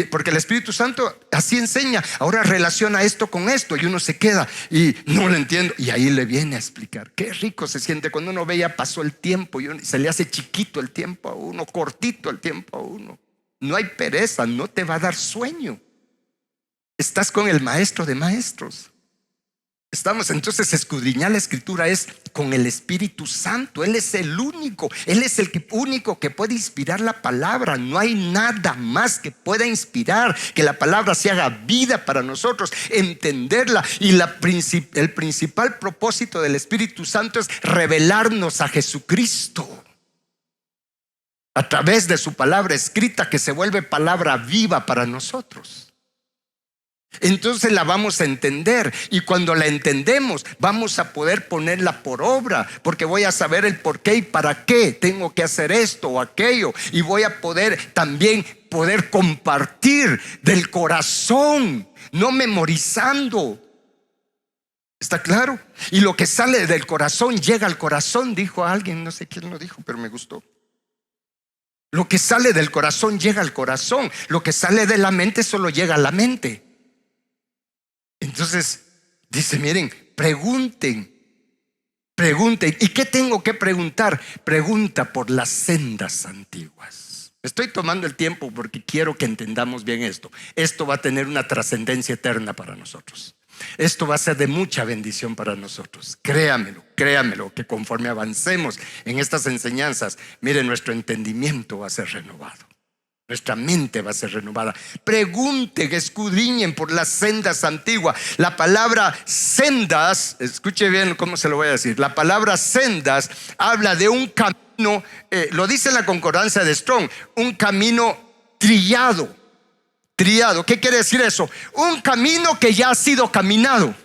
porque el Espíritu Santo así enseña. Ahora relaciona esto con esto, y uno se queda y no lo entiendo, y ahí le viene a explicar. Qué rico se siente cuando uno ve ya pasó el tiempo y se le hace chiquito el tiempo a uno, cortito el tiempo a uno. No hay pereza, no te va a dar sueño. Estás con el maestro de maestros. Estamos entonces, escudriñar la escritura es con el Espíritu Santo. Él es el único, Él es el único que puede inspirar la palabra. No hay nada más que pueda inspirar, que la palabra se haga vida para nosotros, entenderla. Y el principal propósito del Espíritu Santo es revelarnos a Jesucristo a través de su palabra escrita, que se vuelve palabra viva para nosotros. Entonces la vamos a entender, y cuando la entendemos vamos a poder ponerla por obra, porque voy a saber el por qué y para qué tengo que hacer esto o aquello, y voy a también poder compartir del corazón, no memorizando. ¿Está claro? Y lo que sale del corazón llega al corazón, dijo alguien, no sé quién lo dijo, pero me gustó. Lo que sale del corazón llega al corazón, lo que sale de la mente solo llega a la mente. Entonces dice, miren, pregunten. ¿Y qué tengo que preguntar? Pregunta por las sendas antiguas. Estoy tomando el tiempo porque quiero que entendamos bien esto. Esto va a tener una trascendencia eterna para nosotros. Esto va a ser de mucha bendición para nosotros. Créamelo, que conforme avancemos en estas enseñanzas, miren, nuestro entendimiento va a ser renovado. Nuestra mente va a ser renovada. Pregunten, escudriñen por las sendas antiguas. La palabra sendas, escuche bien cómo se lo voy a decir. La palabra sendas habla de un camino, lo dice la concordancia de Strong, un camino trillado. Trillado, ¿qué quiere decir eso? Un camino que ya ha sido caminado.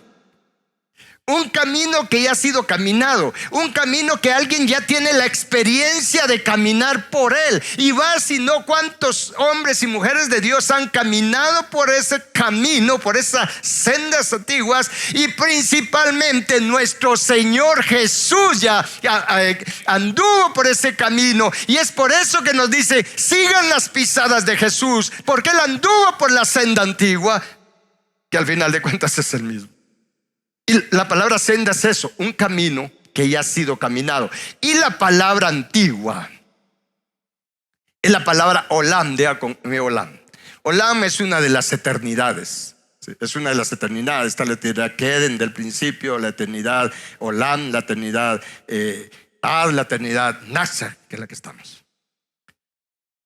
Un camino que ya ha sido caminado. Un camino que alguien ya tiene la experiencia de caminar por él. Y va, si no, cuántos hombres y mujeres de Dios han caminado por ese camino, por esas sendas antiguas. Y principalmente nuestro Señor Jesús ya anduvo por ese camino. Y es por eso que nos dice: sigan las pisadas de Jesús, porque él anduvo por la senda antigua, que al final de cuentas es el mismo. Y la palabra senda es eso, un camino que ya ha sido caminado. Y la palabra antigua es la palabra olam. Olam. Olam es una de las eternidades. Sí, es una de las eternidades. Está la eternidad Keden del principio, la eternidad olam, la eternidad Ad, la eternidad Nasa, que es la que estamos.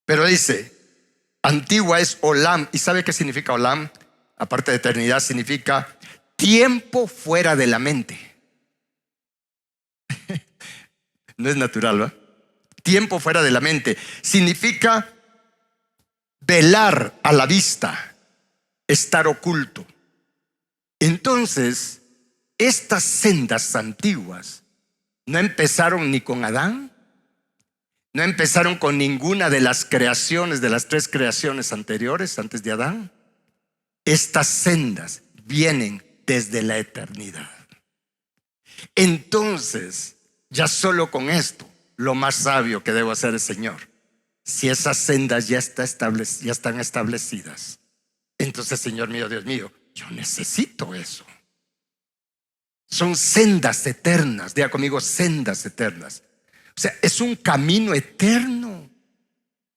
Pero dice, antigua es olam. ¿Y sabe qué significa olam? Aparte de eternidad, significa tiempo fuera de la mente. No es natural, ¿va? Tiempo fuera de la mente significa velar a la vista, estar oculto. Entonces, estas sendas antiguas no empezaron ni con Adán, no empezaron con ninguna de las creaciones, de las 3 creaciones anteriores antes de Adán. Estas sendas vienen desde la eternidad. Entonces, ya solo con esto, lo más sabio que debo hacer es: Señor, si esas sendas ya están establecidas, entonces, Señor mío, Dios mío, yo necesito eso. Son sendas eternas. Diga conmigo: sendas eternas. O sea, es un camino eterno.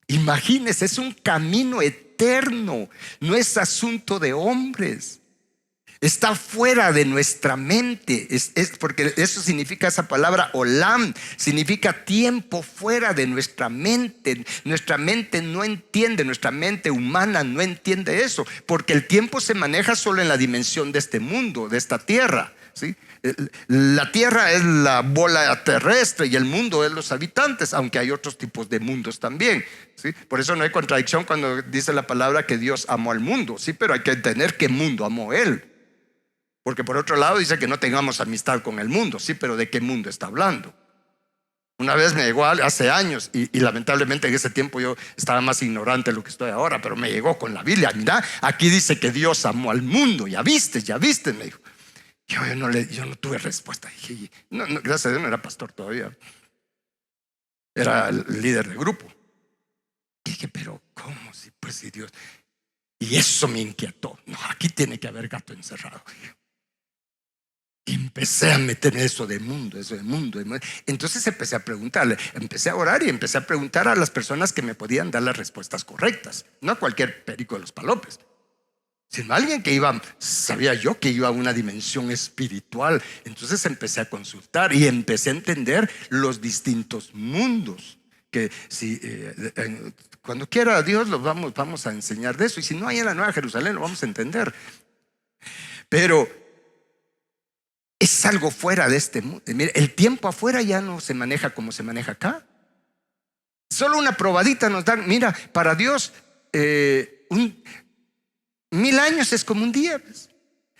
Imagínese, es un camino eterno. No es asunto de hombres. Está fuera de nuestra mente. Es porque eso significa, esa palabra olam significa tiempo fuera de nuestra mente. Nuestra mente no entiende, nuestra mente humana no entiende eso, porque el tiempo se maneja solo en la dimensión de este mundo, de esta tierra, ¿sí? La tierra es la bola terrestre y el mundo es los habitantes, aunque hay otros tipos de mundos también, ¿sí? Por eso no hay contradicción cuando dice la palabra que Dios amó al mundo, sí, pero hay que entender qué mundo amó él. Porque por otro lado dice que no tengamos amistad con el mundo. Sí, pero ¿de qué mundo está hablando? Una vez me llegó hace años y lamentablemente en ese tiempo yo estaba más ignorante de lo que estoy ahora, pero me llegó con la Biblia. Mira, aquí dice que Dios amó al mundo. Ya viste, me dijo. Yo no tuve respuesta. Dije, no, gracias a Dios no era pastor todavía. Era el líder de grupo. Dije, pero ¿cómo? Si Dios... Y eso me inquietó. No, aquí tiene que haber gato encerrado. Y empecé a meter eso de mundo. Entonces empecé a preguntarle, empecé a orar y empecé a preguntar a las personas que me podían dar las respuestas correctas. No a cualquier perico de los palopes, sino a alguien que sabía yo que iba a una dimensión espiritual. Entonces empecé a consultar y empecé a entender los distintos mundos. Que si cuando quiera Dios los vamos a enseñar de eso. Y si no hay en la Nueva Jerusalén, lo vamos a entender. Pero es algo fuera de este mundo. Mire, el tiempo afuera ya no se maneja como se maneja acá. Solo una probadita nos dan. Mira, para Dios 1000 años es como un día.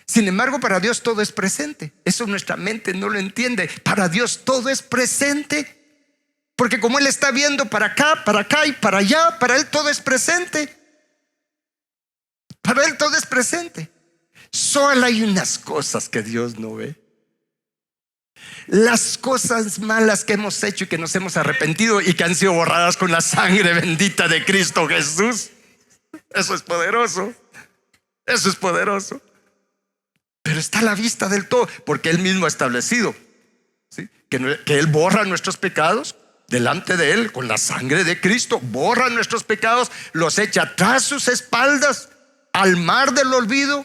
Sin embargo, para Dios todo es presente. Eso nuestra mente no lo entiende. Para Dios todo es presente, porque como Él está viendo para acá y para allá, para Él todo es presente. Para Él todo es presente. Solo hay unas cosas que Dios no ve. Las cosas malas que hemos hecho y que nos hemos arrepentido y que han sido borradas con la sangre bendita de Cristo Jesús. Eso es poderoso. Eso es poderoso. Pero está a la vista del todo, porque Él mismo ha establecido, ¿sí?, que Él borra nuestros pecados delante de Él con la sangre de Cristo. Borra nuestros pecados, los echa tras sus espaldas al mar del olvido,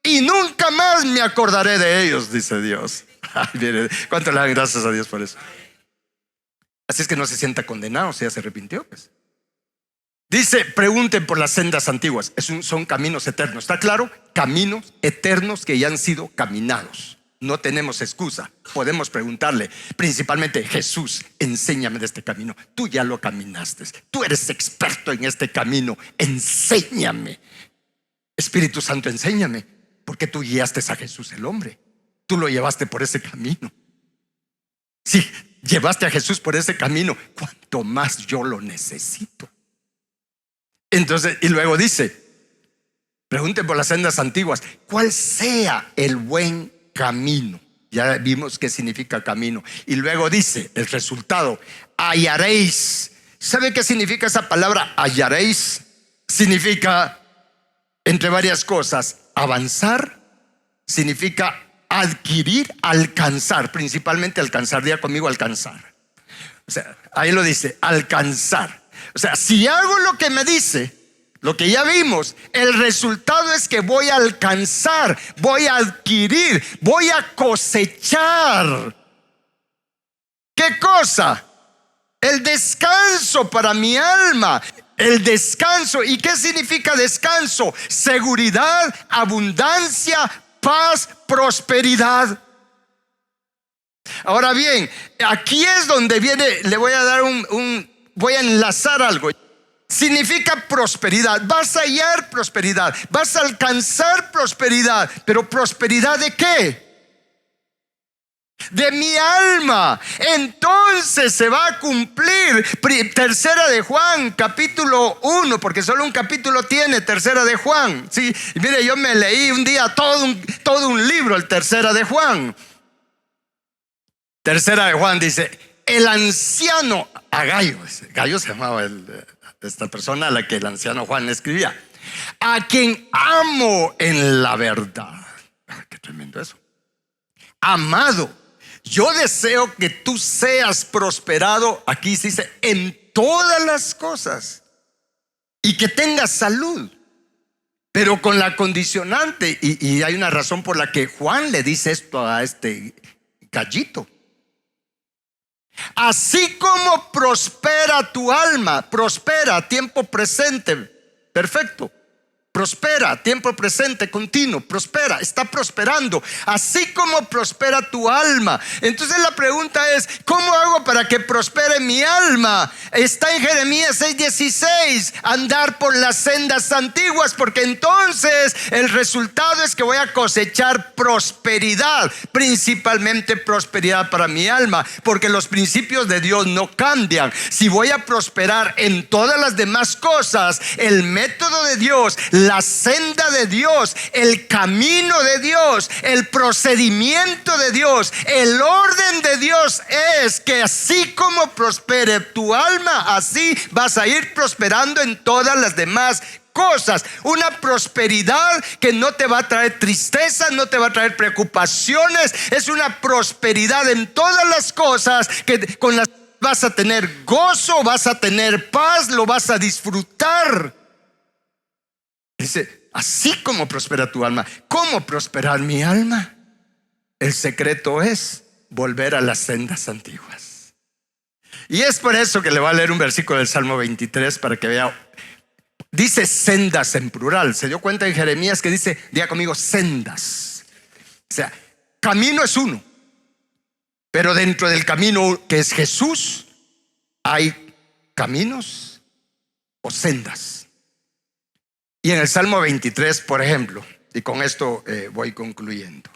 y nunca más me acordaré de ellos, dice Dios. Ay, mire, cuánto le dan gracias a Dios por eso. Así es que no se sienta condenado, o sea, se arrepintió, pues. Dice, pregunten por las sendas antiguas. Son caminos eternos, ¿está claro? Caminos eternos que ya han sido caminados. No tenemos excusa. Podemos preguntarle, principalmente: Jesús, enséñame de este camino. Tú ya lo caminaste. Tú eres experto en este camino. Enséñame. Espíritu Santo, enséñame. Porque tú guiaste a Jesús el hombre. Tú lo llevaste por ese camino. Sí, llevaste a Jesús por ese camino. Cuanto más yo lo necesito. Entonces, y luego dice, pregunten por las sendas antiguas, ¿cuál sea el buen camino? Ya vimos qué significa camino. Y luego dice el resultado: hallaréis. ¿Sabe qué significa esa palabra hallaréis? Significa, entre varias cosas, avanzar. Significa adquirir, alcanzar. Principalmente alcanzar. Diga conmigo: alcanzar. O sea, ahí lo dice, alcanzar. O sea, si hago lo que me dice, lo que ya vimos, el resultado es que voy a alcanzar, voy a adquirir, voy a cosechar. ¿Qué cosa? El descanso para mi alma. El descanso. ¿Y qué significa descanso? Seguridad, abundancia, paz, prosperidad. Ahora bien, aquí es donde viene, le voy a dar voy a enlazar algo. Significa prosperidad. Vas a hallar prosperidad, vas a alcanzar prosperidad. Pero ¿prosperidad de qué? De mi alma. Entonces se va a cumplir Tercera de Juan, capítulo 1, porque solo un capítulo tiene Tercera de Juan. ¿Sí? Y mire, yo me leí un día todo un libro, el Tercera de Juan. Tercera de Juan dice: el anciano, a Gallo se llamaba esta persona a la que el anciano Juan le escribía, a quien amo en la verdad. Qué tremendo eso. Amado, yo deseo que tú seas prosperado, aquí se dice, en todas las cosas, y que tengas salud. Pero con la condicionante, y hay una razón por la que Juan le dice esto a este gallito: así como prospera tu alma. Prospera, tiempo presente, perfecto. Prospera, tiempo presente, continuo, prospera, está prosperando. Así como prospera tu alma. Entonces la pregunta es: ¿cómo hago para que prospere mi alma? Está en Jeremías 6:16, andar por las sendas antiguas, porque entonces el resultado es que voy a cosechar prosperidad, principalmente prosperidad para mi alma, porque los principios de Dios no cambian. Si voy a prosperar en todas las demás cosas, el método de Dios, la senda de Dios, el camino de Dios, el procedimiento de Dios, el orden de Dios es que así como prospere tu alma, así vas a ir prosperando en todas las demás cosas. Una prosperidad que no te va a traer tristeza, no te va a traer preocupaciones. Es una prosperidad en todas las cosas que con las vas a tener gozo, vas a tener paz, lo vas a disfrutar. Dice: así como prospera tu alma. ¿Cómo prosperar mi alma? El secreto es volver a las sendas antiguas. Y es por eso que le voy a leer un versículo del Salmo 23 para que vea. Dice sendas en plural. ¿Se dio cuenta en Jeremías que dice, diga conmigo, sendas? O sea, camino es uno, pero dentro del camino que es Jesús hay caminos o sendas. Y en el Salmo 23, por ejemplo, y con esto voy concluyendo.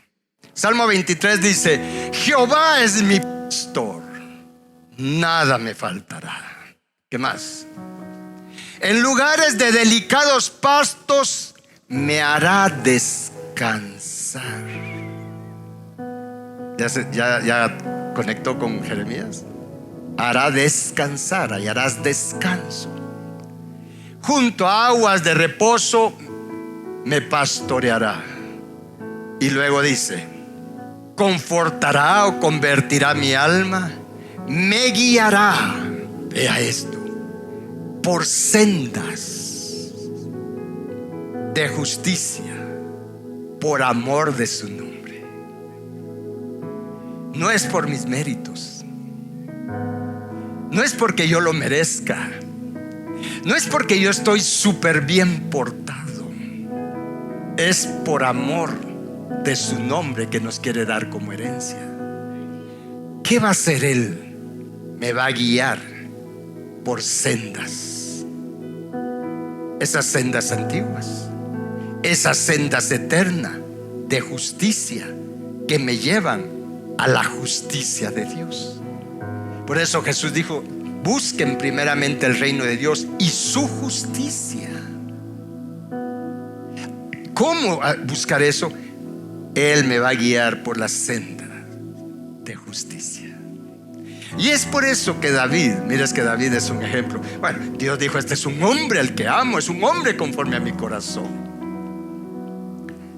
Salmo 23 dice: Jehová es mi pastor, nada me faltará. ¿Qué más? En lugares de delicados pastos me hará descansar. ¿Ya conectó con Jeremías? Hará descansar, hallarás descanso. Junto a aguas de reposo me pastoreará. Y luego dice: confortará o convertirá mi alma, me guiará, vea esto, por sendas de justicia, por amor de su nombre. No es por mis méritos, no es porque yo lo merezca, no es porque yo estoy súper bien portado, es por amor de su nombre que nos quiere dar como herencia. ¿Qué va a hacer Él? Me va a guiar por sendas, esas sendas antiguas, esas sendas eternas de justicia que me llevan a la justicia de Dios. Por eso Jesús dijo: busquen primeramente el reino de Dios y su justicia. ¿Cómo buscar eso? Él me va a guiar por la senda de justicia. Y es por eso que David, mira, es que David es un ejemplo. Bueno, Dios dijo: este es un hombre al que amo, es un hombre conforme a mi corazón.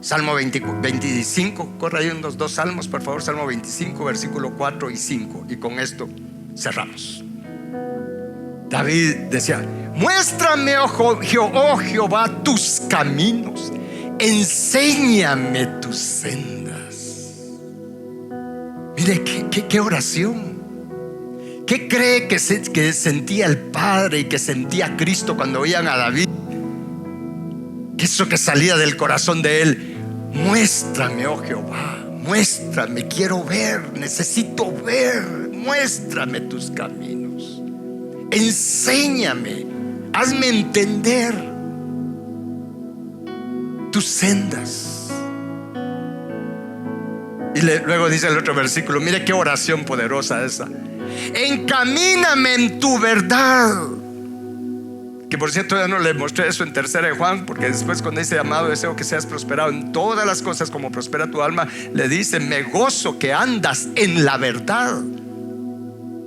Salmo 25, corre ahí unos dos salmos, por favor. Salmo 25, versículo 4 y 5. Y con esto cerramos. David decía: muéstrame, oh Jehová, tus caminos, enséñame tus sendas. Mire qué oración. ¿Qué cree que sentía el Padre y que sentía Cristo cuando oían a David? Eso que salía del corazón de él: muéstrame, oh Jehová, muéstrame, quiero ver, necesito ver, muéstrame tus caminos, enséñame, hazme entender tus sendas. Y luego dice el otro versículo, mire qué oración poderosa esa: encamíname en tu verdad. Que por cierto ya no le mostré eso en 3 de Juan, porque después cuando dice: amado, deseo que seas prosperado en todas las cosas como prospera tu alma, le dice: me gozo que andas en la verdad.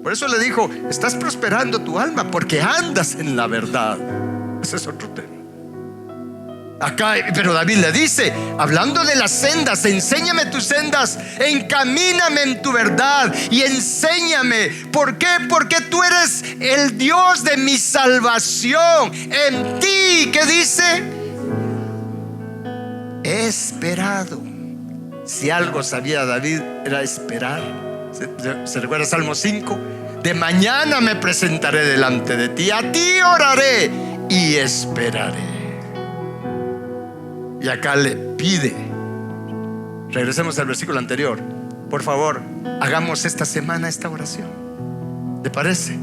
Por eso le dijo: estás prosperando tu alma porque andas en la verdad. Ese es otro tema. Acá, pero David le dice, hablando de las sendas: enséñame tus sendas, encamíname en tu verdad y enséñame. ¿Por qué? Porque tú eres el Dios de mi salvación. En ti, ¿qué dice? He esperado. Si algo sabía David, era esperar. ¿Se recuerda Salmo 5? De mañana me presentaré delante de ti, a ti oraré y esperaré. Y acá le pide, regresemos al versículo anterior, por favor, hagamos esta semana esta oración. ¿Le parece?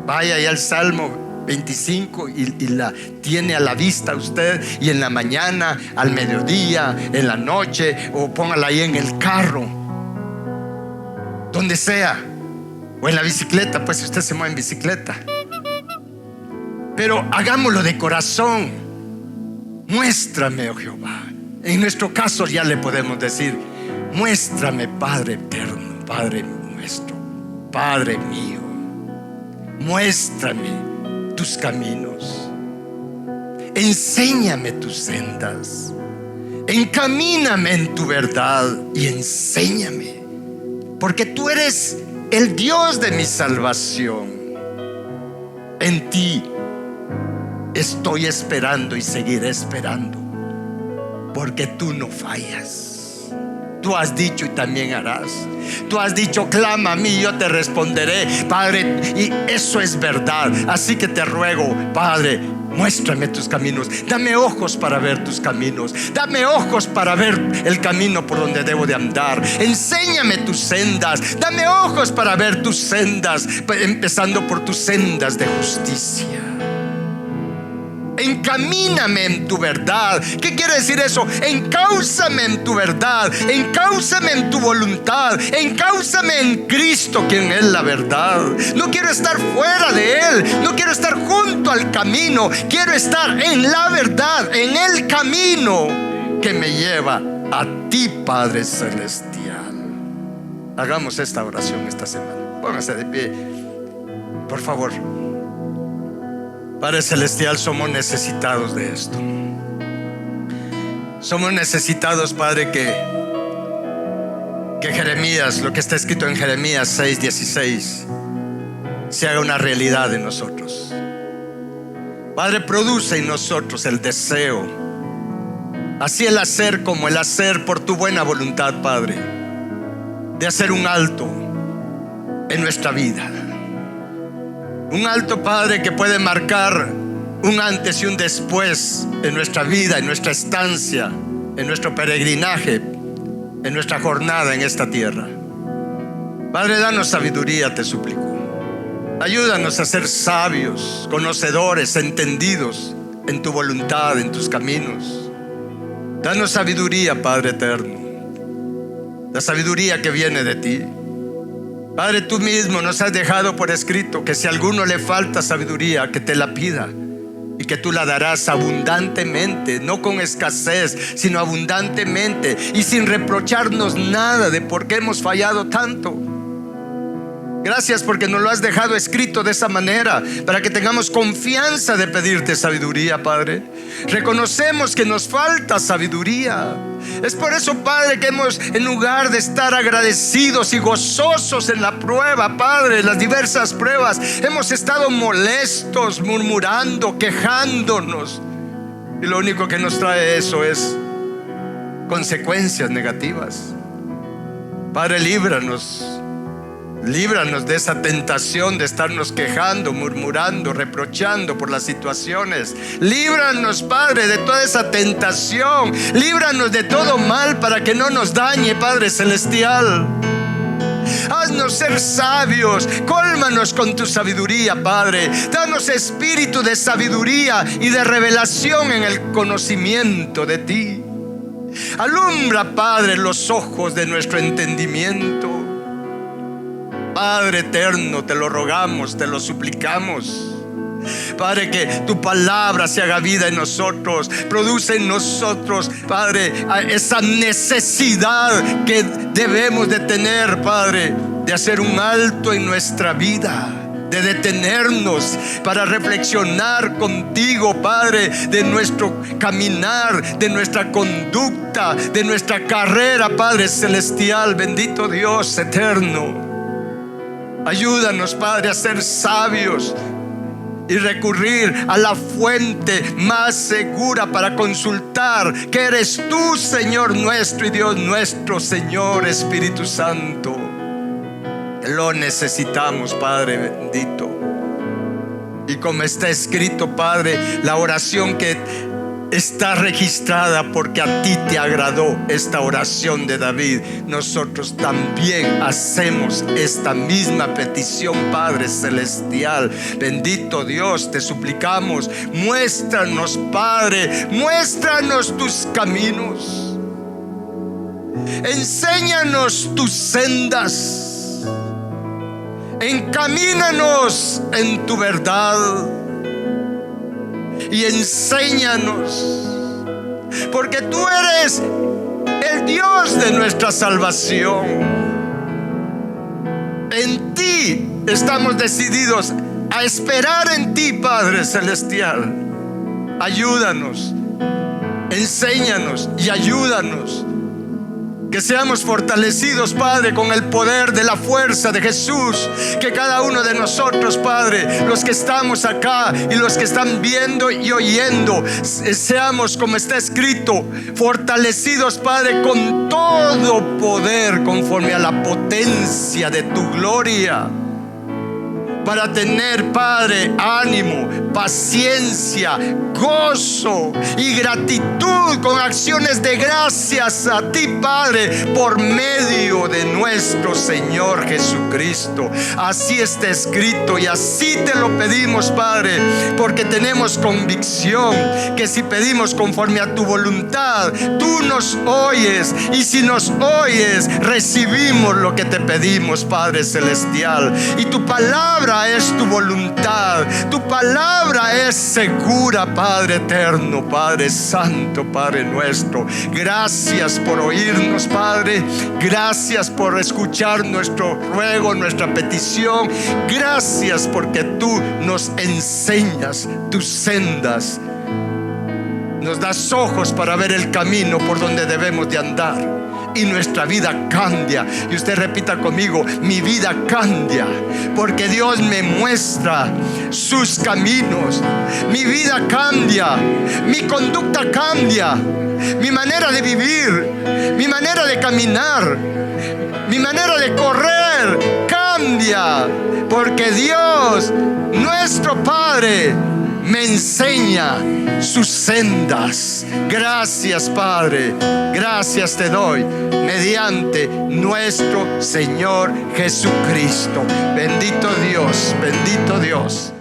Vaya ahí al Salmo 25 y la tiene a la vista usted, y en la mañana, al mediodía, en la noche, o póngala ahí en el carro, donde sea, o en la bicicleta, pues si usted se mueve en bicicleta. Pero hagámoslo de corazón. Muéstrame, oh Jehová. En nuestro caso ya le podemos decir: muéstrame, Padre eterno, Padre nuestro, Padre mío, muéstrame tus caminos, enséñame tus sendas, encamíname en tu verdad y enséñame, porque tú eres el Dios de mi salvación. En ti estoy esperando y seguiré esperando, porque tú no fallas. Tú has dicho y también harás. Tú has dicho: clama a mí y yo te responderé, Padre, y eso es verdad. Así que te ruego, Padre, muéstrame tus caminos. Dame ojos para ver tus caminos. Dame ojos para ver el camino por donde debo de andar. Enséñame tus sendas. Dame ojos para ver tus sendas, empezando por tus sendas de justicia. Encamíname en tu verdad. ¿Qué quiere decir eso? Encáuzame en tu verdad, encáuzame en tu voluntad, encáuzame en Cristo, quien es la verdad. No quiero estar fuera de Él, no quiero estar junto al camino. Quiero estar en la verdad, en el camino que me lleva a ti, Padre Celestial. Hagamos esta oración esta semana. Póngase de pie, por favor. Padre Celestial, somos necesitados de esto. Somos necesitados, Padre, que Jeremías, lo que está escrito en Jeremías 6:16, se haga una realidad en nosotros. Padre, produce en nosotros el deseo, así el hacer como el hacer por tu buena voluntad, Padre, de hacer un alto en nuestra vida. Un alto, Padre, que puede marcar un antes y un después en nuestra vida, en nuestra estancia, en nuestro peregrinaje, en nuestra jornada en esta tierra. Padre, danos sabiduría, te suplico. Ayúdanos a ser sabios, conocedores, entendidos en tu voluntad, en tus caminos. Danos sabiduría, Padre eterno, la sabiduría que viene de ti. Padre, tú mismo nos has dejado por escrito que si a alguno le falta sabiduría, que te la pida y que tú la darás abundantemente, no con escasez, sino abundantemente y sin reprocharnos nada de por qué hemos fallado tanto. Gracias porque nos lo has dejado escrito de esa manera, para que tengamos confianza de pedirte sabiduría, Padre. Reconocemos que nos falta sabiduría. Es por eso, Padre, que en lugar de estar agradecidos y gozosos en la prueba, Padre, las diversas pruebas, hemos estado molestos, murmurando, quejándonos. Y lo único que nos trae eso es consecuencias negativas. Padre, líbranos de esa tentación de estarnos quejando, murmurando, reprochando por las situaciones. Líbranos, Padre, de toda esa tentación. Líbranos de todo mal para que no nos dañe, Padre celestial. Haznos ser sabios, cólmanos con tu sabiduría, Padre. Danos espíritu de sabiduría y de revelación en el conocimiento de ti. Alumbra, Padre, los ojos de nuestro entendimiento. Padre eterno, te lo rogamos, te lo suplicamos. Padre, que tu palabra se haga vida en nosotros. Produce en nosotros, Padre, esa necesidad que debemos de tener, Padre, de hacer un alto en nuestra vida, de detenernos para reflexionar contigo, Padre, de nuestro caminar, de nuestra conducta, de nuestra carrera, Padre celestial. Bendito Dios eterno. Ayúdanos, Padre, a ser sabios y recurrir a la fuente más segura para consultar, que eres tú, Señor nuestro y Dios nuestro, Señor Espíritu Santo. Lo necesitamos, Padre bendito. Y como está escrito, Padre, la oración que está registrada porque a ti te agradó esta oración de David, nosotros también hacemos esta misma petición, Padre celestial. Bendito Dios, te suplicamos, muéstranos, Padre, muéstranos tus caminos, enséñanos tus sendas, encamínanos en tu verdad y enséñanos, porque tú eres el Dios de nuestra salvación. En ti estamos decididos a esperar en ti, Padre celestial. Ayúdanos, enséñanos y ayúdanos. Que seamos fortalecidos, Padre, con el poder de la fuerza de Jesús. Que cada uno de nosotros, Padre, los que estamos acá y los que están viendo y oyendo, seamos, como está escrito, fortalecidos, Padre, con todo poder conforme a la potencia de tu gloria, para tener, Padre, ánimo, paciencia, gozo y gratitud con acciones de gracias a ti, Padre, por medio de nuestro Señor Jesucristo. Así está escrito y así te lo pedimos, Padre, porque tenemos convicción que si pedimos conforme a tu voluntad, tú nos oyes, y si nos oyes, recibimos lo que te pedimos, Padre celestial. Y tu palabra es tu voluntad, tu palabra es segura, Padre eterno, Padre santo, Padre nuestro. Gracias por oírnos, Padre. Gracias por escuchar nuestro ruego, nuestra petición. Gracias porque tú nos enseñas tus sendas, nos das ojos para ver el camino por donde debemos de andar, y nuestra vida cambia. Y usted repita conmigo: mi vida cambia porque Dios me muestra sus caminos. Mi vida cambia, mi conducta cambia, mi manera de vivir, mi manera de caminar, Mi manera de correr cambia, porque Dios, nuestro Padre, me enseña sus sendas. Gracias, Padre. Gracias te doy mediante nuestro Señor Jesucristo. Bendito Dios, bendito Dios.